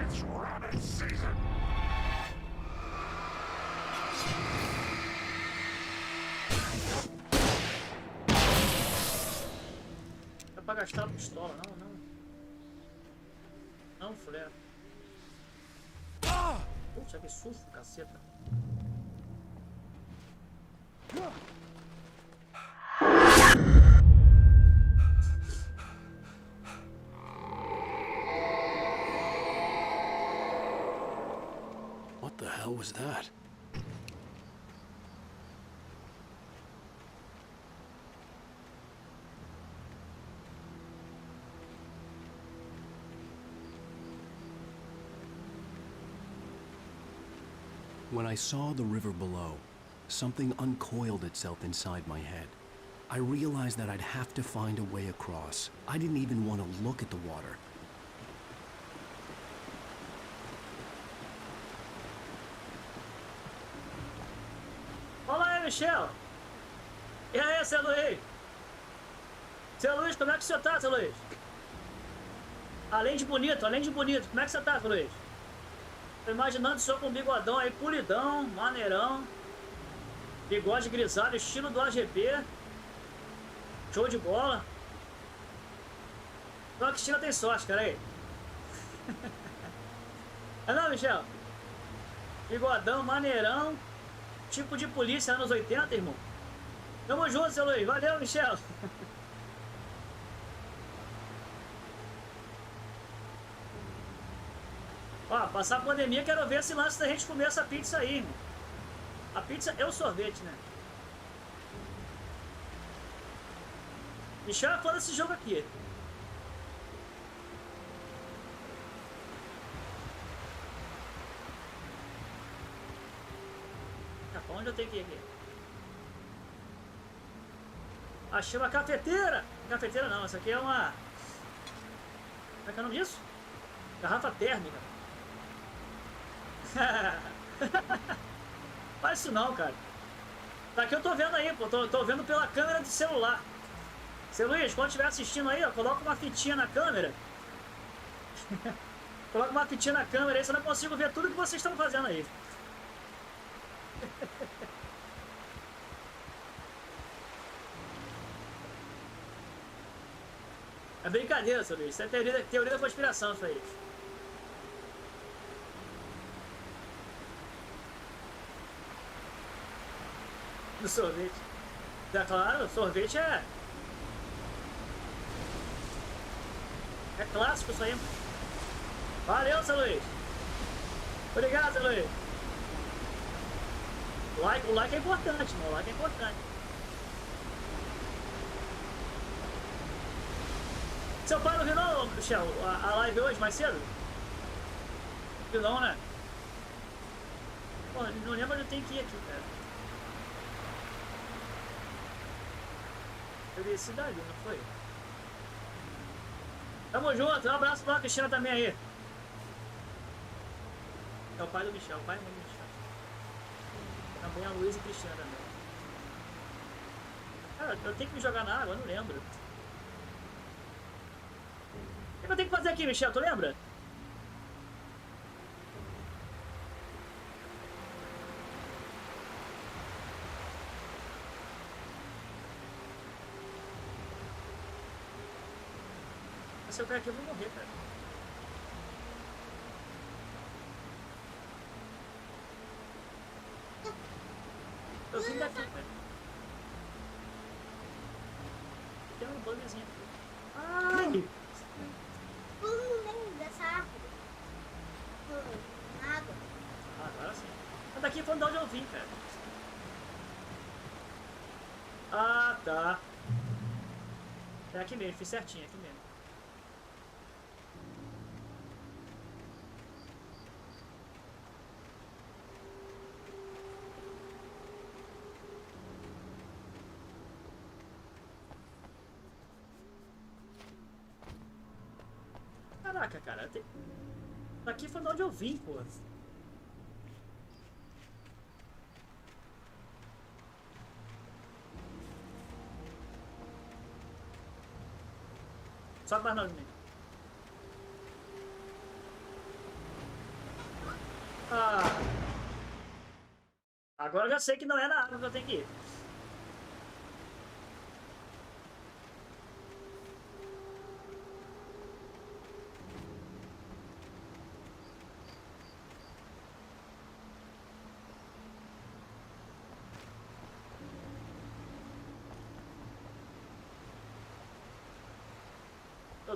It's rabbit season. É pra gastar a pistola, não, não. chanfler. Puxa, que susto, caceta. What the hell was that? When I saw the river below, something uncoiled itself inside my head. I realized that I'd have to find a way across. I didn't even want to look at the water. Olá aí, Michel! E aí, seu Luiz? Seu Luiz, como é que você tá, seu Luiz? Além de bonito, como é que você tá, seu Luiz? Tô imaginando o senhor com bigodão aí, polidão, maneirão. Bigode grisalho, estilo do AGP. Show de bola. Então a Cristina tem sorte, cara aí. É não, Michel? Bigodão, maneirão. Tipo de polícia anos 80, irmão. Tamo junto, seu Luiz. Valeu, Michel. Ó, passar a pandemia, quero ver esse lance da gente comer essa pizza aí, irmão. A pizza é o sorvete, né? Michel é fã desse jogo aqui. Pra onde eu tenho que ir aqui? Achei uma cafeteira! Cafeteira não, essa aqui é uma... Como é que é o nome disso? Garrafa térmica. Faz isso não, cara. Daqui eu tô vendo aí, pô. Tô vendo pela câmera do celular. Seu Luiz, quando estiver assistindo aí, ó, coloca uma fitinha na câmera. Coloca uma fitinha na câmera aí, senão eu não consigo ver tudo que vocês estão fazendo aí. É brincadeira, seu Luiz. Isso é teoria da conspiração, isso aí. Do sorvete. É claro, sorvete é clássico isso aí. Valeu, seu Luiz. Obrigado, seu Luiz. O like é importante, irmão. O like é importante. Seu pai não viu não, Michel, a live hoje, mais cedo? Viu não, né? Pô, não lembro onde eu tenho que ir aqui, cara. Eu vi cidade, não foi? Tamo junto, um abraço pra Cristina também aí. É o pai do Michel, o pai e mãe do Michel. Também a Luísa e Cristina também. Cara, eu tenho que me jogar na água, eu não lembro. O que eu tenho que fazer aqui, Michel? Tu lembra? Se eu cair aqui, eu vou morrer, cara. Eu vim daqui, cara. Tem um bugzinho aqui. Ai! Pula no meio dessa árvore. Na água. Ah, agora sim. Mas daqui foi de onde eu vim, cara. Ah, tá. É aqui mesmo, fiz certinho, aqui mesmo. Caraca, cara. Daqui foi de onde eu vim, pô. Só mais não, Juninho. Ah. Agora eu já sei que não é na água que eu tenho que ir.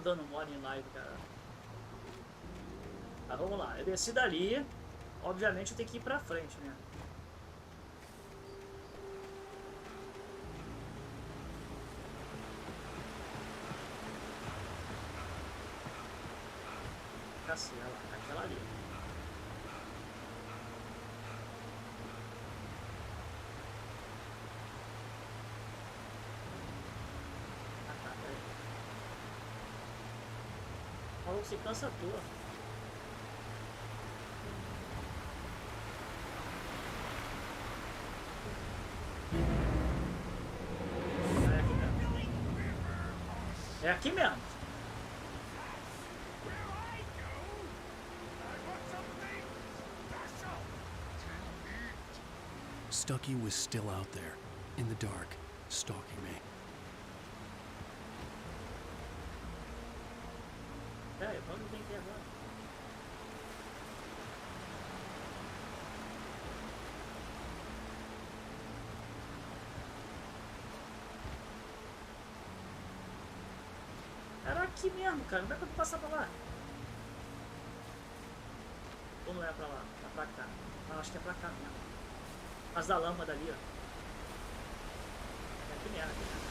dando mole em live, cara. Tá, vamos lá. Eu desci dali. Obviamente eu tenho que ir pra frente, né? Cacela, aquela ali. Ah, tá, peraí. Falou que se cansa à toa. É aqui mesmo. Stucky was still out there, in the dark, stalking me. É, vamos ver aqui agora. Era aqui mesmo, cara. Não dá pra passar pra lá. Ou não é pra lá? É pra cá. Não, acho que é pra cá mesmo. As da lâmpada ali, ó. É aqui mesmo, aqui mesmo.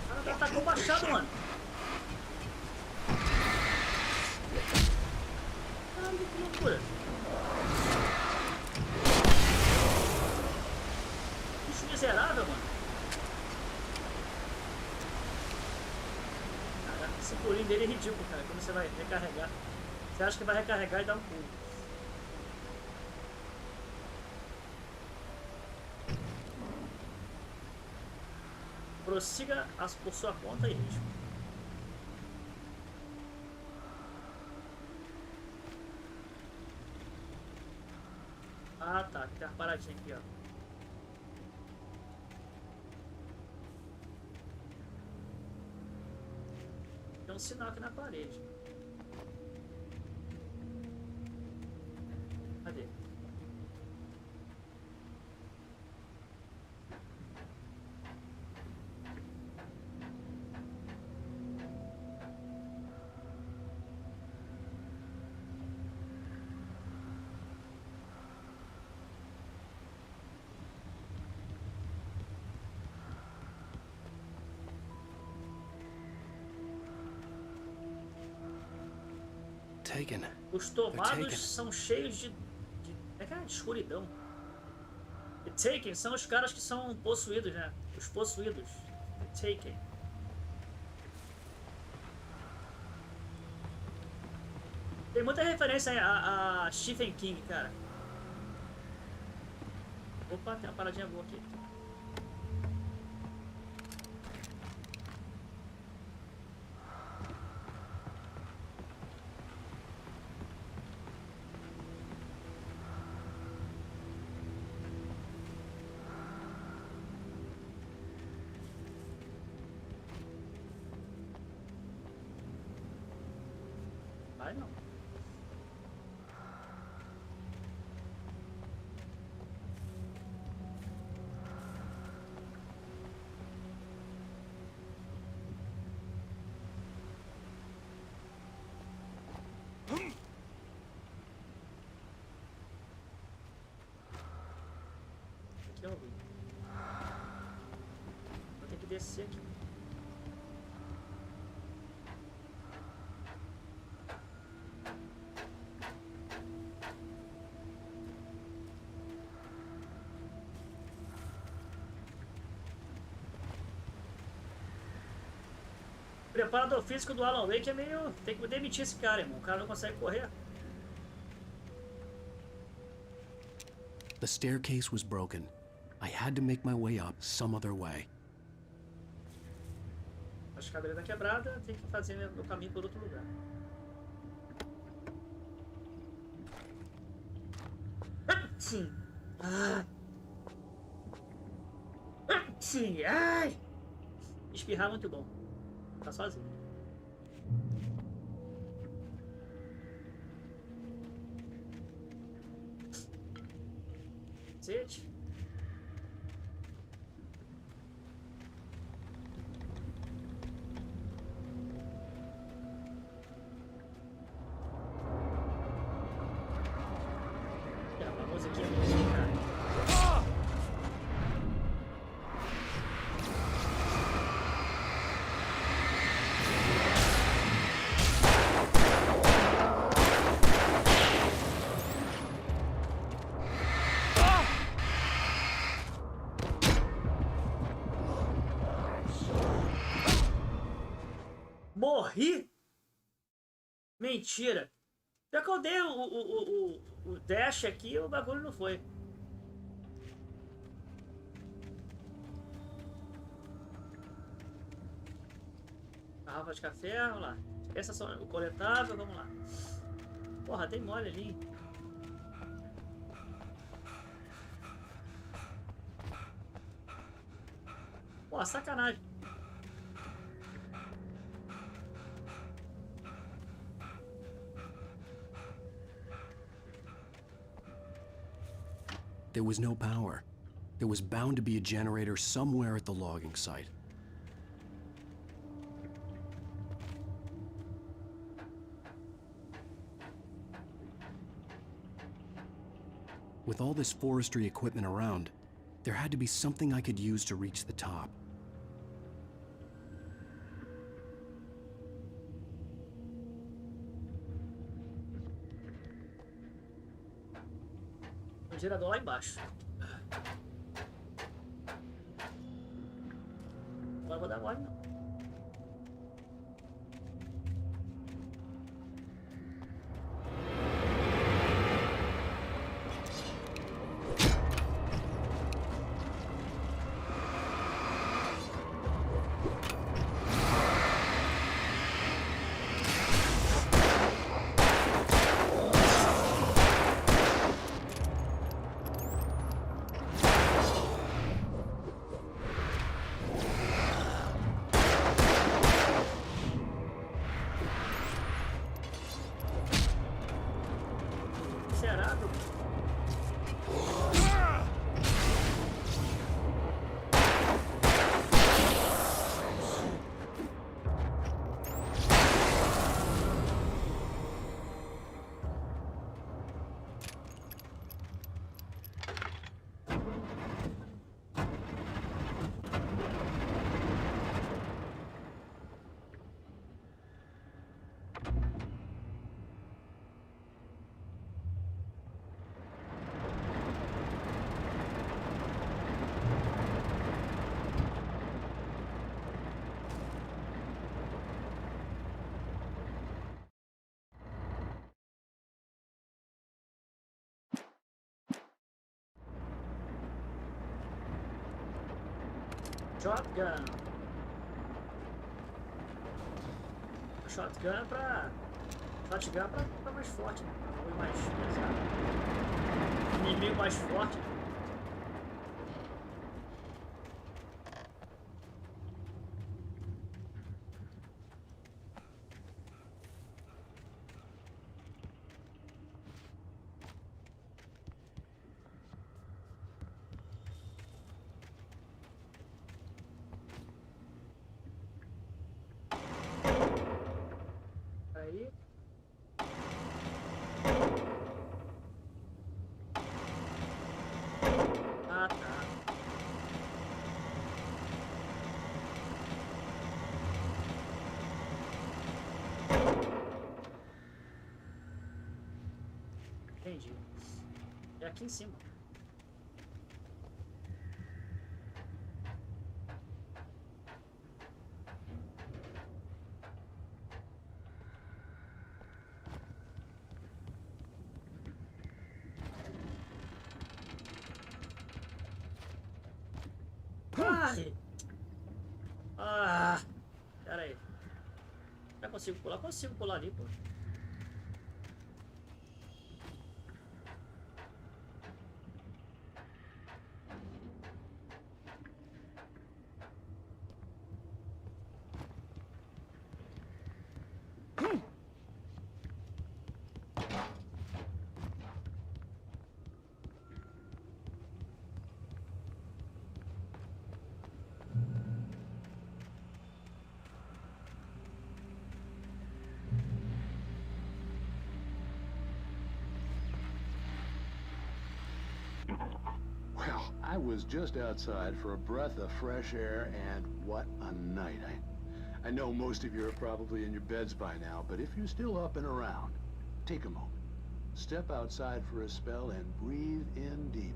O cara atacou o machado, mano. Caralho, que loucura. Bicho miserável, mano. Caraca, esse pulinho dele é ridículo, cara. Quando você vai recarregar. Você acha que vai recarregar e dá um pulo. Prossiga por sua conta e risco. Ah, tá. Tem uma paradinha aqui, ó. Tem um sinal aqui na parede. Cadê? Taken. Os tomados são cheios de escuridão. The Taken são os caras que são possuídos, né? Os possuídos. The Taken. Tem muita referência a Stephen King, cara. Opa, tem uma paradinha boa aqui. Vai não. Aqui eu vi. Vou ter que descer aqui. O preparador físico do Alan Wake é meio... Tem que demitir esse cara, irmão. O cara não consegue correr. The staircase was broken. I had to make my way up some other way. A escadaria tá quebrada, tem que fazer meu caminho por outro lugar. Sim. Ah. Sim. Ai. Espirrar é muito bom. Tá sozinho. Cacete. A musiquinha bonita, cara. Morri? Mentira. Já que eu dei o dash aqui, o bagulho não foi. Garrafa de café, vamos lá. Essa só o coletável, vamos lá. Porra, tem mole ali, hein? Porra, sacanagem. There was no power. There was bound to be a generator somewhere at the logging site. With all this forestry equipment around, there had to be something I could use to reach the top. O gerador lá embaixo. Agora vou dar mole não. Shotgun. Shotgun pra mais forte, né? Foi mais pesado. Inimigo mais forte. Aí. Ah, tá. Entendi. É aqui em cima. Ai! Ah! Pera aí. Já consigo pular? Consigo pular ali, pô. I was just outside for a breath of fresh air, and what a night. I know most of you are probably in your beds by now, but if you're still up and around, take a moment. Step outside for a spell and breathe in deep.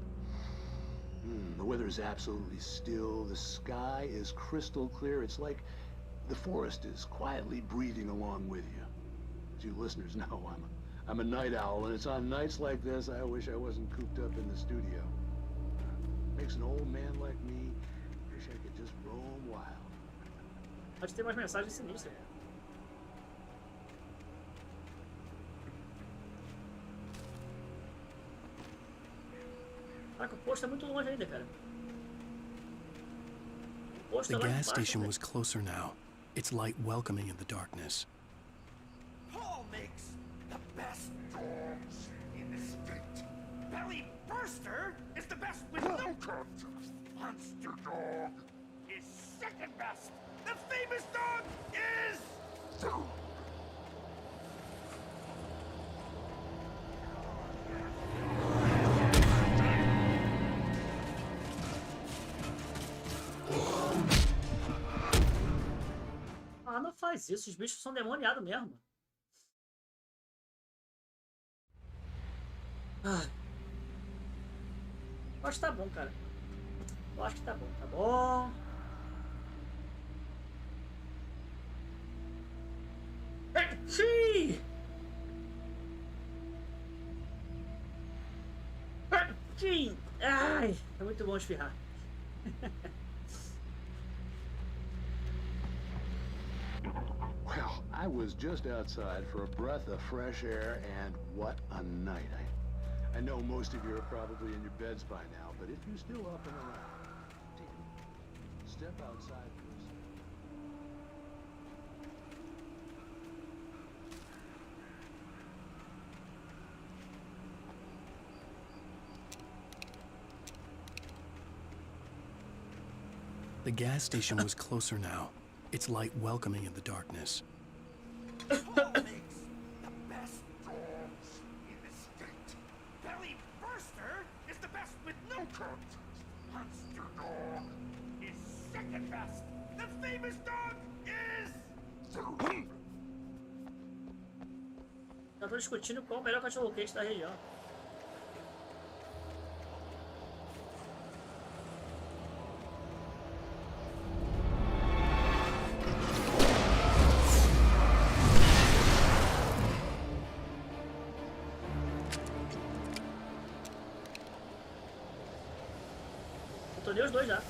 The weather is absolutely still. The sky is crystal clear. It's like the forest is quietly breathing along with you. As you listeners know, I'm a night owl, and it's on nights like this I wish I wasn't cooped up in the studio. Makes an old man like me wish I could just roam wild. Pode ter mais mensagens sinistras. Caraca, o posto é muito longe ainda, cara. O posto The é lá gas embaixo, station velho. was closer now, its light welcoming in the darkness. Paul makes the best dogs in the state. Belly Burster is the best with no contest. Monster Dog is second best. The famous dog is... Ah, não faz isso. Os bichos são demoniados mesmo. Ah. Eu acho que tá bom, cara. Eu acho que tá bom. Tá bom. Sim! Sim! Ai, é muito bom espirrar. Well, I was just outside for a breath of fresh air, and what a night. I know most of you are probably in your beds by now, but if you're still up and around, take a moment. Step outside for a second. The gas station was closer now, its light welcoming in the darkness. Paul makes the best dogs in the state. Belly Burster is the best with no contest. Monster Dog is second best. The famous dog is... Já tô discutindo qual o melhor cachorro-quente da região. Eu tornei os dois já.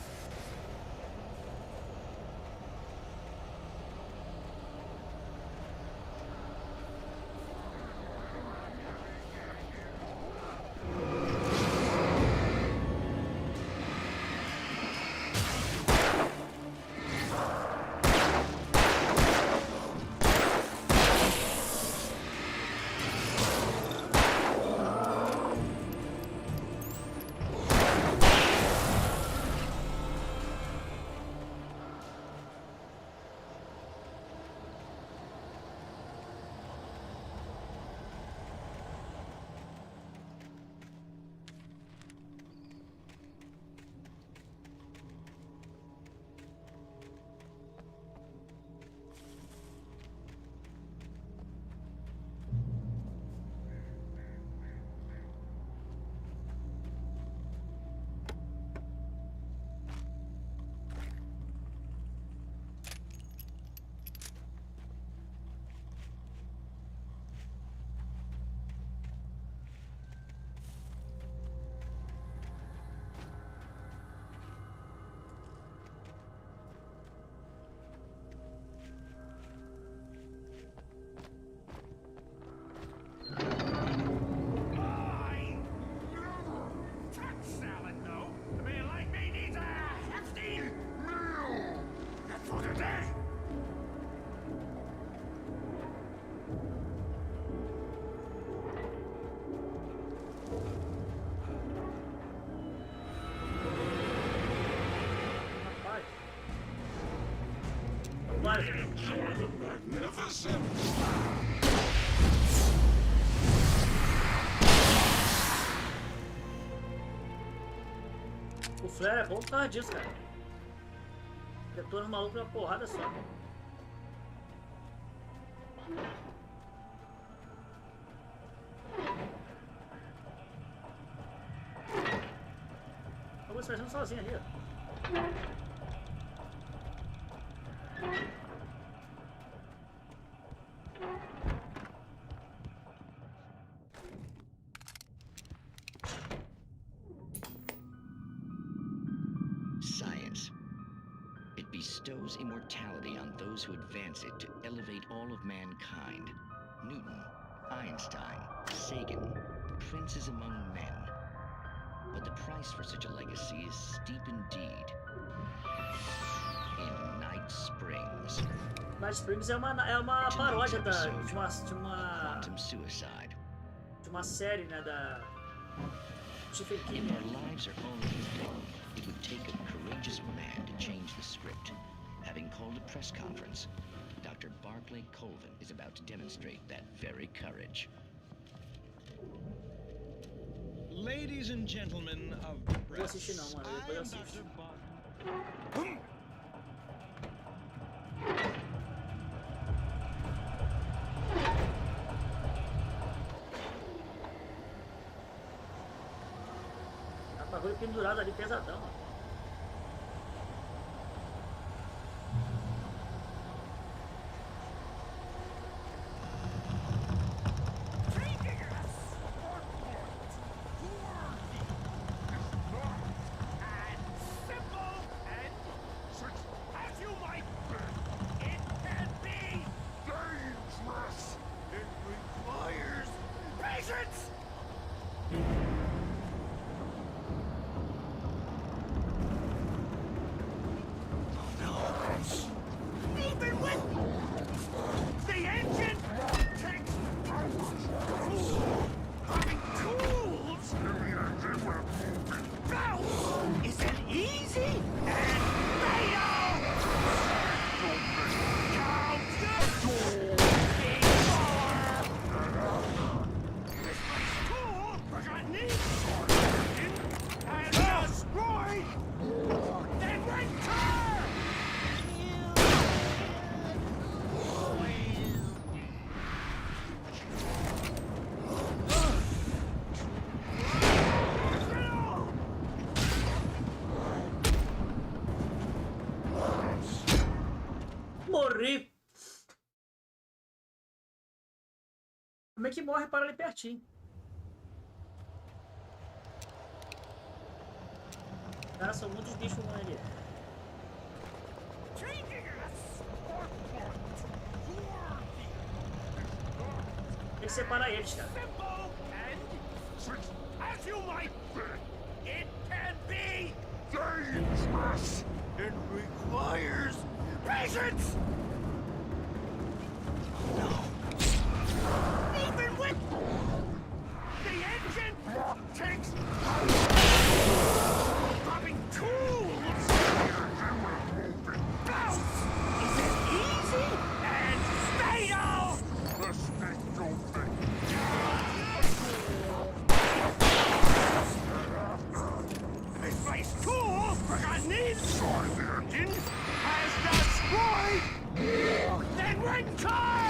Magnificent. O flare é bom por causa disso, cara. Detona o maluco numa porrada só. Vou se fazendo sozinho ali, ó. Science. It bestows immortality on those who advance it to elevate all of mankind. Newton, Einstein, Sagan, princes among men. But the price for such a legacy is steep indeed. In Night Springs. Night Springs é uma paródia Quantum suicide. de uma série, né, da Stephen King. If our lives are only written, it would take a courageous man to change the script. Having called a press conference, Dr. Barclay Colvin is about to demonstrate that very courage. Ladies and gentlemen of the press, Vou assistir não, mano. Depois eu assisto. Tá com a bagulho pendurado ali, pesadão, ó. Morri! Como é que morre para ali pertinho? Cara, são muitos bichos ali. Tem que separar eles, cara. As you might be, it can be dangerous and requires patience. No. Even with the engine takes dropping tools. Bounce is as easy and fatal. Let's make no Misplaced tool forgotten in. Sorry, the engine has destroyed. Then rent car.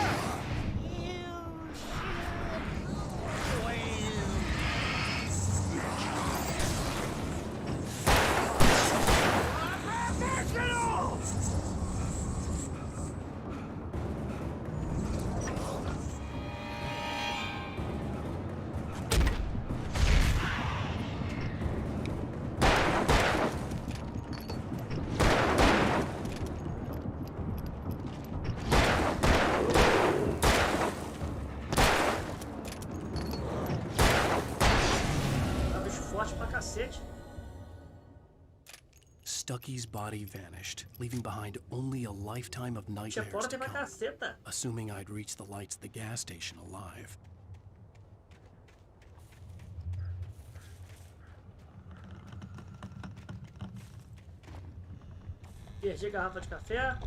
Stucky's body vanished, leaving behind only a lifetime of nightmares to come, assuming I'd reach the lights at the gas station alive. Perdi a garrafa de café.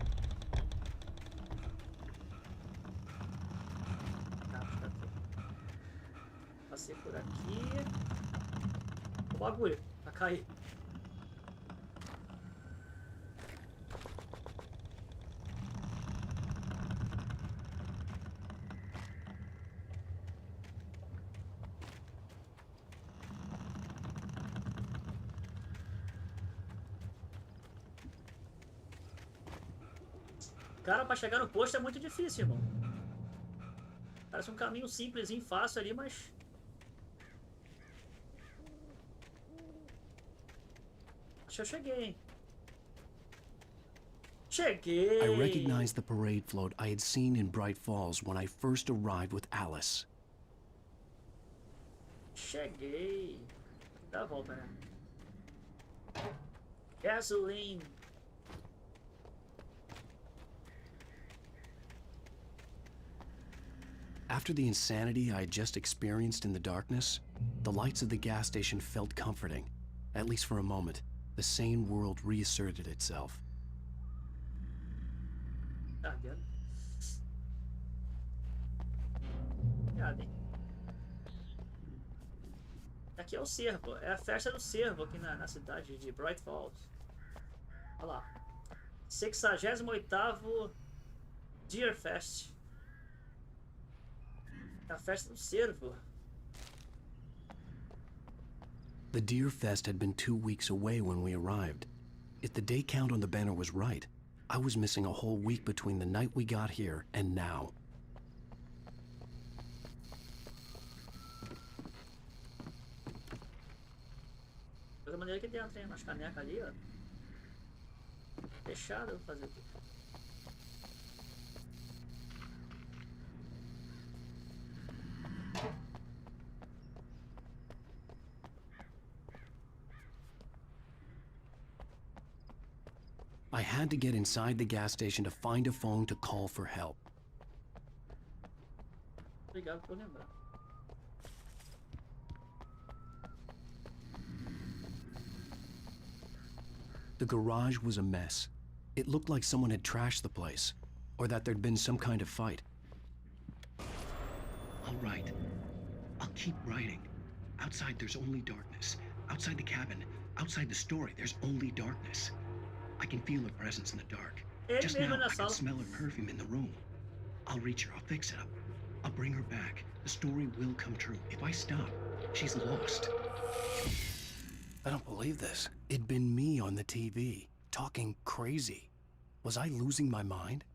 Passei por aqui. O bagulho, vai cair. Cara, pra chegar no posto é muito difícil, irmão. Parece um caminho simplesinho, fácil ali, mas... Acho que eu cheguei, hein? Cheguei! I recognized the parade float I had seen in Bright Falls when I first arrived with Alice. Cheguei. Dá a volta, né? Gasoline. After the insanity I had just experienced in the darkness, the lights of the gas station felt comforting. At least for a moment, the sane world reasserted itself. Tá vendo? Cadê? Aqui é o cervo. É a festa do cervo aqui na cidade de Bright Falls. Olha lá. 68º Deer Fest. É a festa do cervo. The Deer Fest had been 2 weeks away when we arrived. If the day count on the banner was right, I was missing a whole week between the night we got here and now. Da maneira aqui dentro, hein? Umas canecas ali, ó. Fechado, eu vou fazer aqui. I had to get inside the gas station to find a phone to call for help. Obrigado por lembrar. The garage was a mess. It looked like someone had trashed the place, or that there'd been some kind of fight. I'll write. I'll keep writing. Outside there's only darkness. Outside the cabin, outside the story, there's only darkness. I can feel her presence in the dark. Just now, I can smell her perfume in the room. I'll reach her, I'll fix it up. I'll bring her back. The story will come true. If I stop, she's lost. I don't believe this. It'd been me on the TV, talking crazy. Was I losing my mind?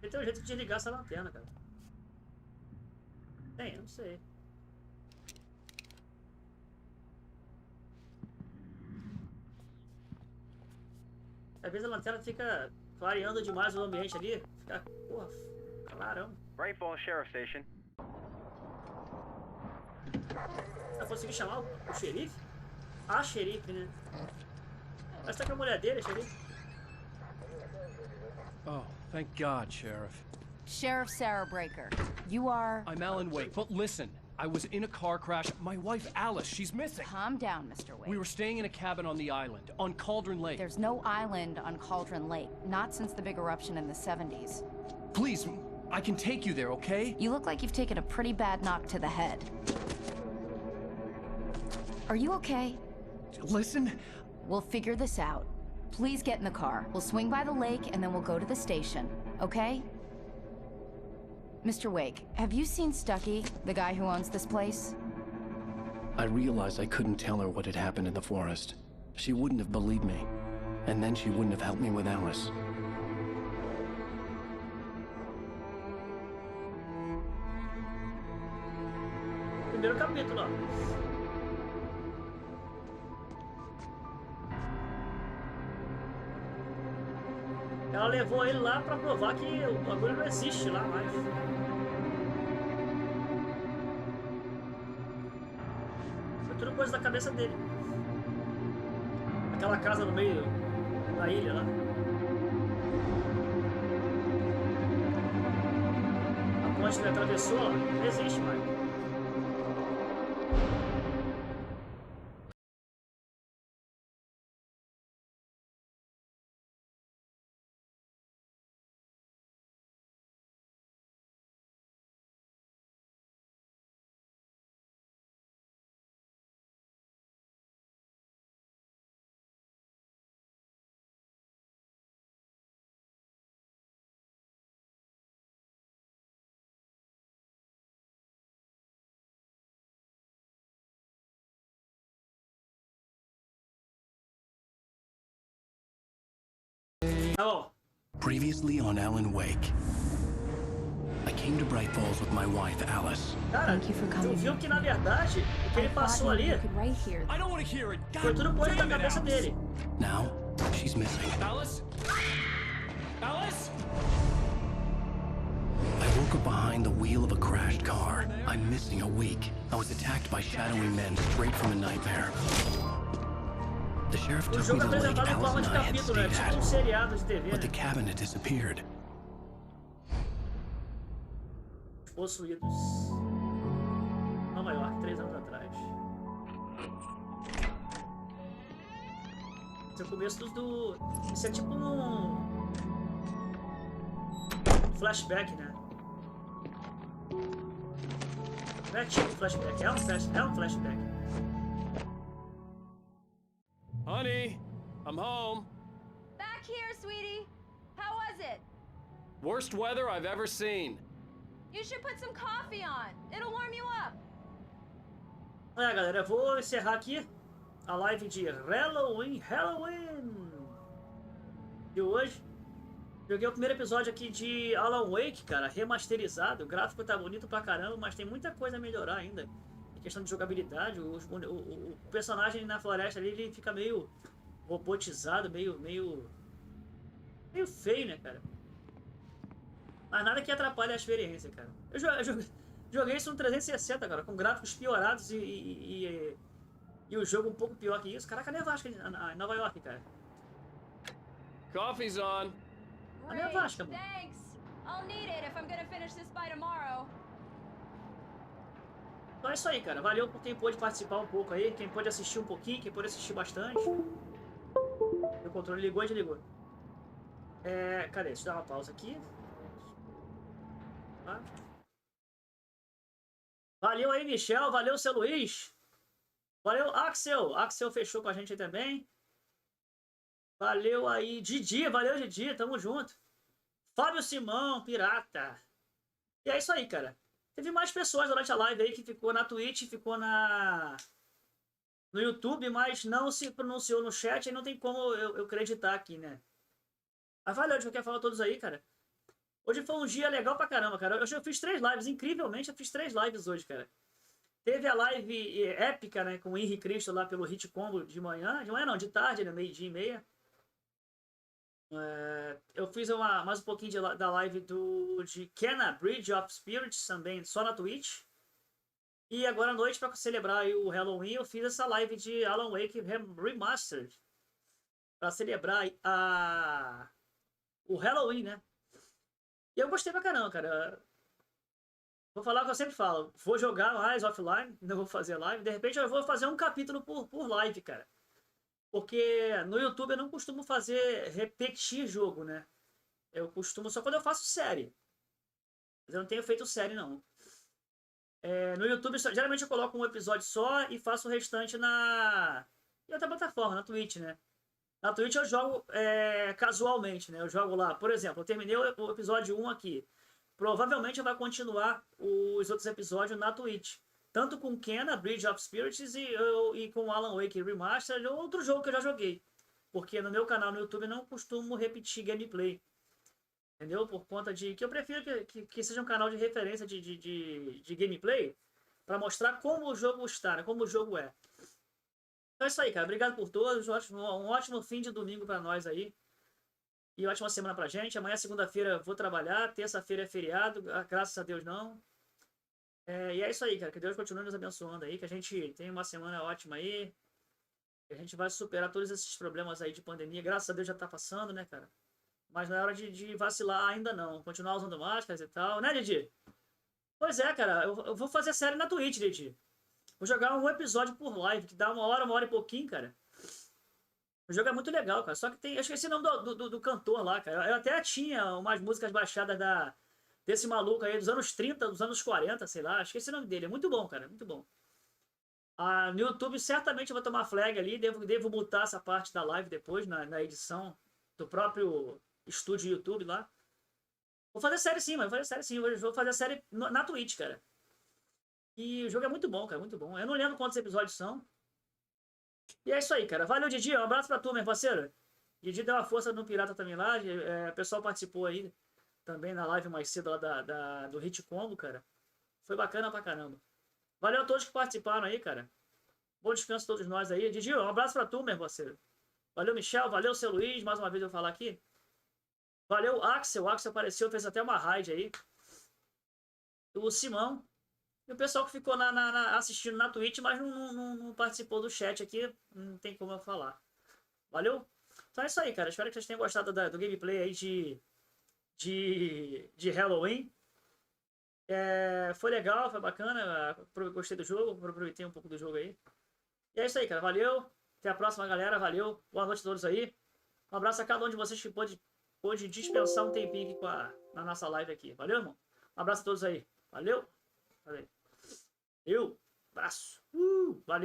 Tem um jeito de desligar essa lanterna, cara. Tem, eu não sei. Às vezes a lanterna fica clareando demais o ambiente ali. Fica, porra, clarão. Bright Falls Sheriff Station. Eu consegui chamar o xerife? A xerife, né? Mas tá com a mulher dele, xerife. Oh, thank God, Sheriff. Sheriff Sarah Breaker. You are... I'm Alan Wake, but listen. I was in a car crash. My wife, Alice, she's missing. Calm down, Mr. Wake. We were staying in a cabin on the island, on Cauldron Lake. There's no island on Cauldron Lake. Not since the big eruption in the 70s. Please, I can take you there, okay? You look like you've taken a pretty bad knock to the head. Are you okay? Listen. We'll figure this out. Please get in the car. We'll swing by the lake and then we'll go to the station, okay? Mr. Wake, have you seen Stucky, the guy who owns this place? I realized I couldn't tell her what had happened in the forest. She wouldn't have believed me. And then she wouldn't have helped me with Alice. Primeiro capítulo, ó. Ela levou ele lá pra provar que o bagulho não existe lá mais. Foi tudo coisa da cabeça dele. Aquela casa no meio da ilha lá. A ponte que ele atravessou, ó, não existe mais. Tá bom. Previously on Alan Wake. I came to Bright Falls with my wife, Alice. Cara, tu viu que na verdade o que ele passou ali foi tudo coisa da cabeça dele. Now, she's missing. Alice? Alice? I woke up behind the wheel of a crashed car. I'm missing a week. I was attacked by shadowy men straight from a nightmare. The sheriff took me to the lake Alice and I had stayed at, but the cabin had disappeared. Possuídos. Nova York, 3 anos atrás. Esse é o começo do... Isso é tipo um... flashback, né? Não é tipo flashback, é um flashback. Honey, I'm home. Back here, sweetie. How was it? Worst weather I've ever seen. You should put some coffee on. It'll warm you up. Galera, eu vou encerrar aqui a live de Halloween de hoje. Joguei o primeiro episódio aqui de Alan Wake, cara, remasterizado. O gráfico tá bonito pra caramba, mas tem muita coisa a melhorar ainda. Em questão de jogabilidade, o personagem na floresta ali, ele fica meio robotizado, meio feio, né, cara? Mas nada que atrapalhe a experiência, cara. Eu joguei isso no 360, cara, com gráficos piorados e o jogo um pouco pior que isso. Caraca, nevasca em Nova York, cara. Coffee's on. A nevasca, mano. Thanks. I'll need it if I'm gonna finish this by tomorrow. Então é isso aí, cara. Valeu por quem pôde participar um pouco aí, quem pôde assistir um pouquinho, quem pôde assistir bastante. O controle ligou e desligou. Cadê? Deixa eu dar uma pausa aqui. Tá. Valeu aí, Michel. Valeu, seu Luiz. Valeu, Axel. Axel fechou com a gente aí também. Valeu aí, Didi. Valeu, Didi. Tamo junto. Fábio Simão, pirata. E é isso aí, cara. Teve mais pessoas durante a live aí que ficou na Twitch, ficou no YouTube, mas não se pronunciou no chat. Aí não tem como eu acreditar aqui, né? Mas valeu de qualquer forma todos aí, cara. Hoje foi um dia legal pra caramba, cara. Eu fiz 3 lives, incrivelmente eu fiz 3 lives hoje, cara. Teve a live épica, né, com o Henry Cristo lá pelo Hit Combo de manhã. De manhã não, de tarde, né, 12h30. Eu fiz mais um pouquinho da live de Canal, Bridge of Spirits, também só na Twitch. E agora à noite, para celebrar aí o Halloween, eu fiz essa live de Alan Wake Remastered. Para celebrar o Halloween, né? E eu gostei pra caramba, cara. Vou falar o que eu sempre falo. Vou jogar mais offline, não vou fazer live. De repente eu vou fazer um capítulo por live, cara. Porque no YouTube eu não costumo repetir jogo, né? Eu costumo só quando eu faço série. Mas eu não tenho feito série, não. No YouTube, geralmente eu coloco um episódio só e faço o restante em outra plataforma, na Twitch, né? Na Twitch eu jogo casualmente, né? Eu jogo lá, por exemplo, eu terminei o episódio 1 aqui. Provavelmente eu vou continuar os outros episódios na Twitch. Tanto com Kena, Bridge of Spirits e com Alan Wake Remastered ou outro jogo que eu já joguei. Porque no meu canal no YouTube eu não costumo repetir gameplay. Entendeu? Por conta de que eu prefiro que seja um canal de referência de gameplay para mostrar como o jogo está, né? Como o jogo é. Então é isso aí, cara. Obrigado por todos. Um ótimo fim de domingo para nós aí. E ótima semana pra gente. Amanhã, segunda-feira, vou trabalhar. Terça-feira é feriado. Graças a Deus, não. E é isso aí, cara. Que Deus continue nos abençoando aí. Que a gente tenha uma semana ótima aí. Que a gente vai superar todos esses problemas aí de pandemia. Graças a Deus já tá passando, né, cara? Mas não é hora de vacilar ainda, não. Continuar usando máscaras e tal. Né, Didi? Pois é, cara. Eu vou fazer série na Twitch, Didi. Vou jogar um episódio por live, que dá uma hora e pouquinho, cara. O jogo é muito legal, cara. Só que tem... Eu esqueci o nome do cantor lá, cara. Eu até tinha umas músicas baixadas desse maluco aí dos anos 30, dos anos 40, sei lá. Esqueci o nome dele. É muito bom, cara. Muito bom. No YouTube, certamente eu vou tomar flag ali. Devo mutar essa parte da live depois, na edição do próprio estúdio YouTube lá. Vou fazer série sim, mas vou fazer série sim. Vou fazer série na Twitch, cara. E o jogo é muito bom, cara. Muito bom. Eu não lembro quantos episódios são. E é isso aí, cara. Valeu, Didi. Um abraço pra tu, meu parceiro. Didi deu uma força no Pirata também lá. O pessoal participou aí também na live mais cedo lá do Hit Combo, cara. Foi bacana pra caramba. Valeu a todos que participaram aí, cara. Bom descanso a todos nós aí. Didi, um abraço pra tu, meu parceiro. Valeu, Michel. Valeu, seu Luiz. Mais uma vez eu vou falar aqui. Valeu, Axel. O Axel apareceu, fez até uma raid aí. O Simão. E o pessoal que ficou assistindo na Twitch, mas não participou do chat aqui. Não tem como eu falar. Valeu? Então é isso aí, cara. Espero que vocês tenham gostado do gameplay aí de Halloween. Foi legal, foi bacana. Gostei do jogo, aproveitei um pouco do jogo aí. E é isso aí, cara. Valeu. Até a próxima, galera. Valeu. Boa noite a todos aí. Um abraço a cada um de vocês que pôde dispensar um tempinho aqui na nossa live aqui. Valeu, irmão? Um abraço a todos aí. Valeu. Valeu. Abraço. Valeu.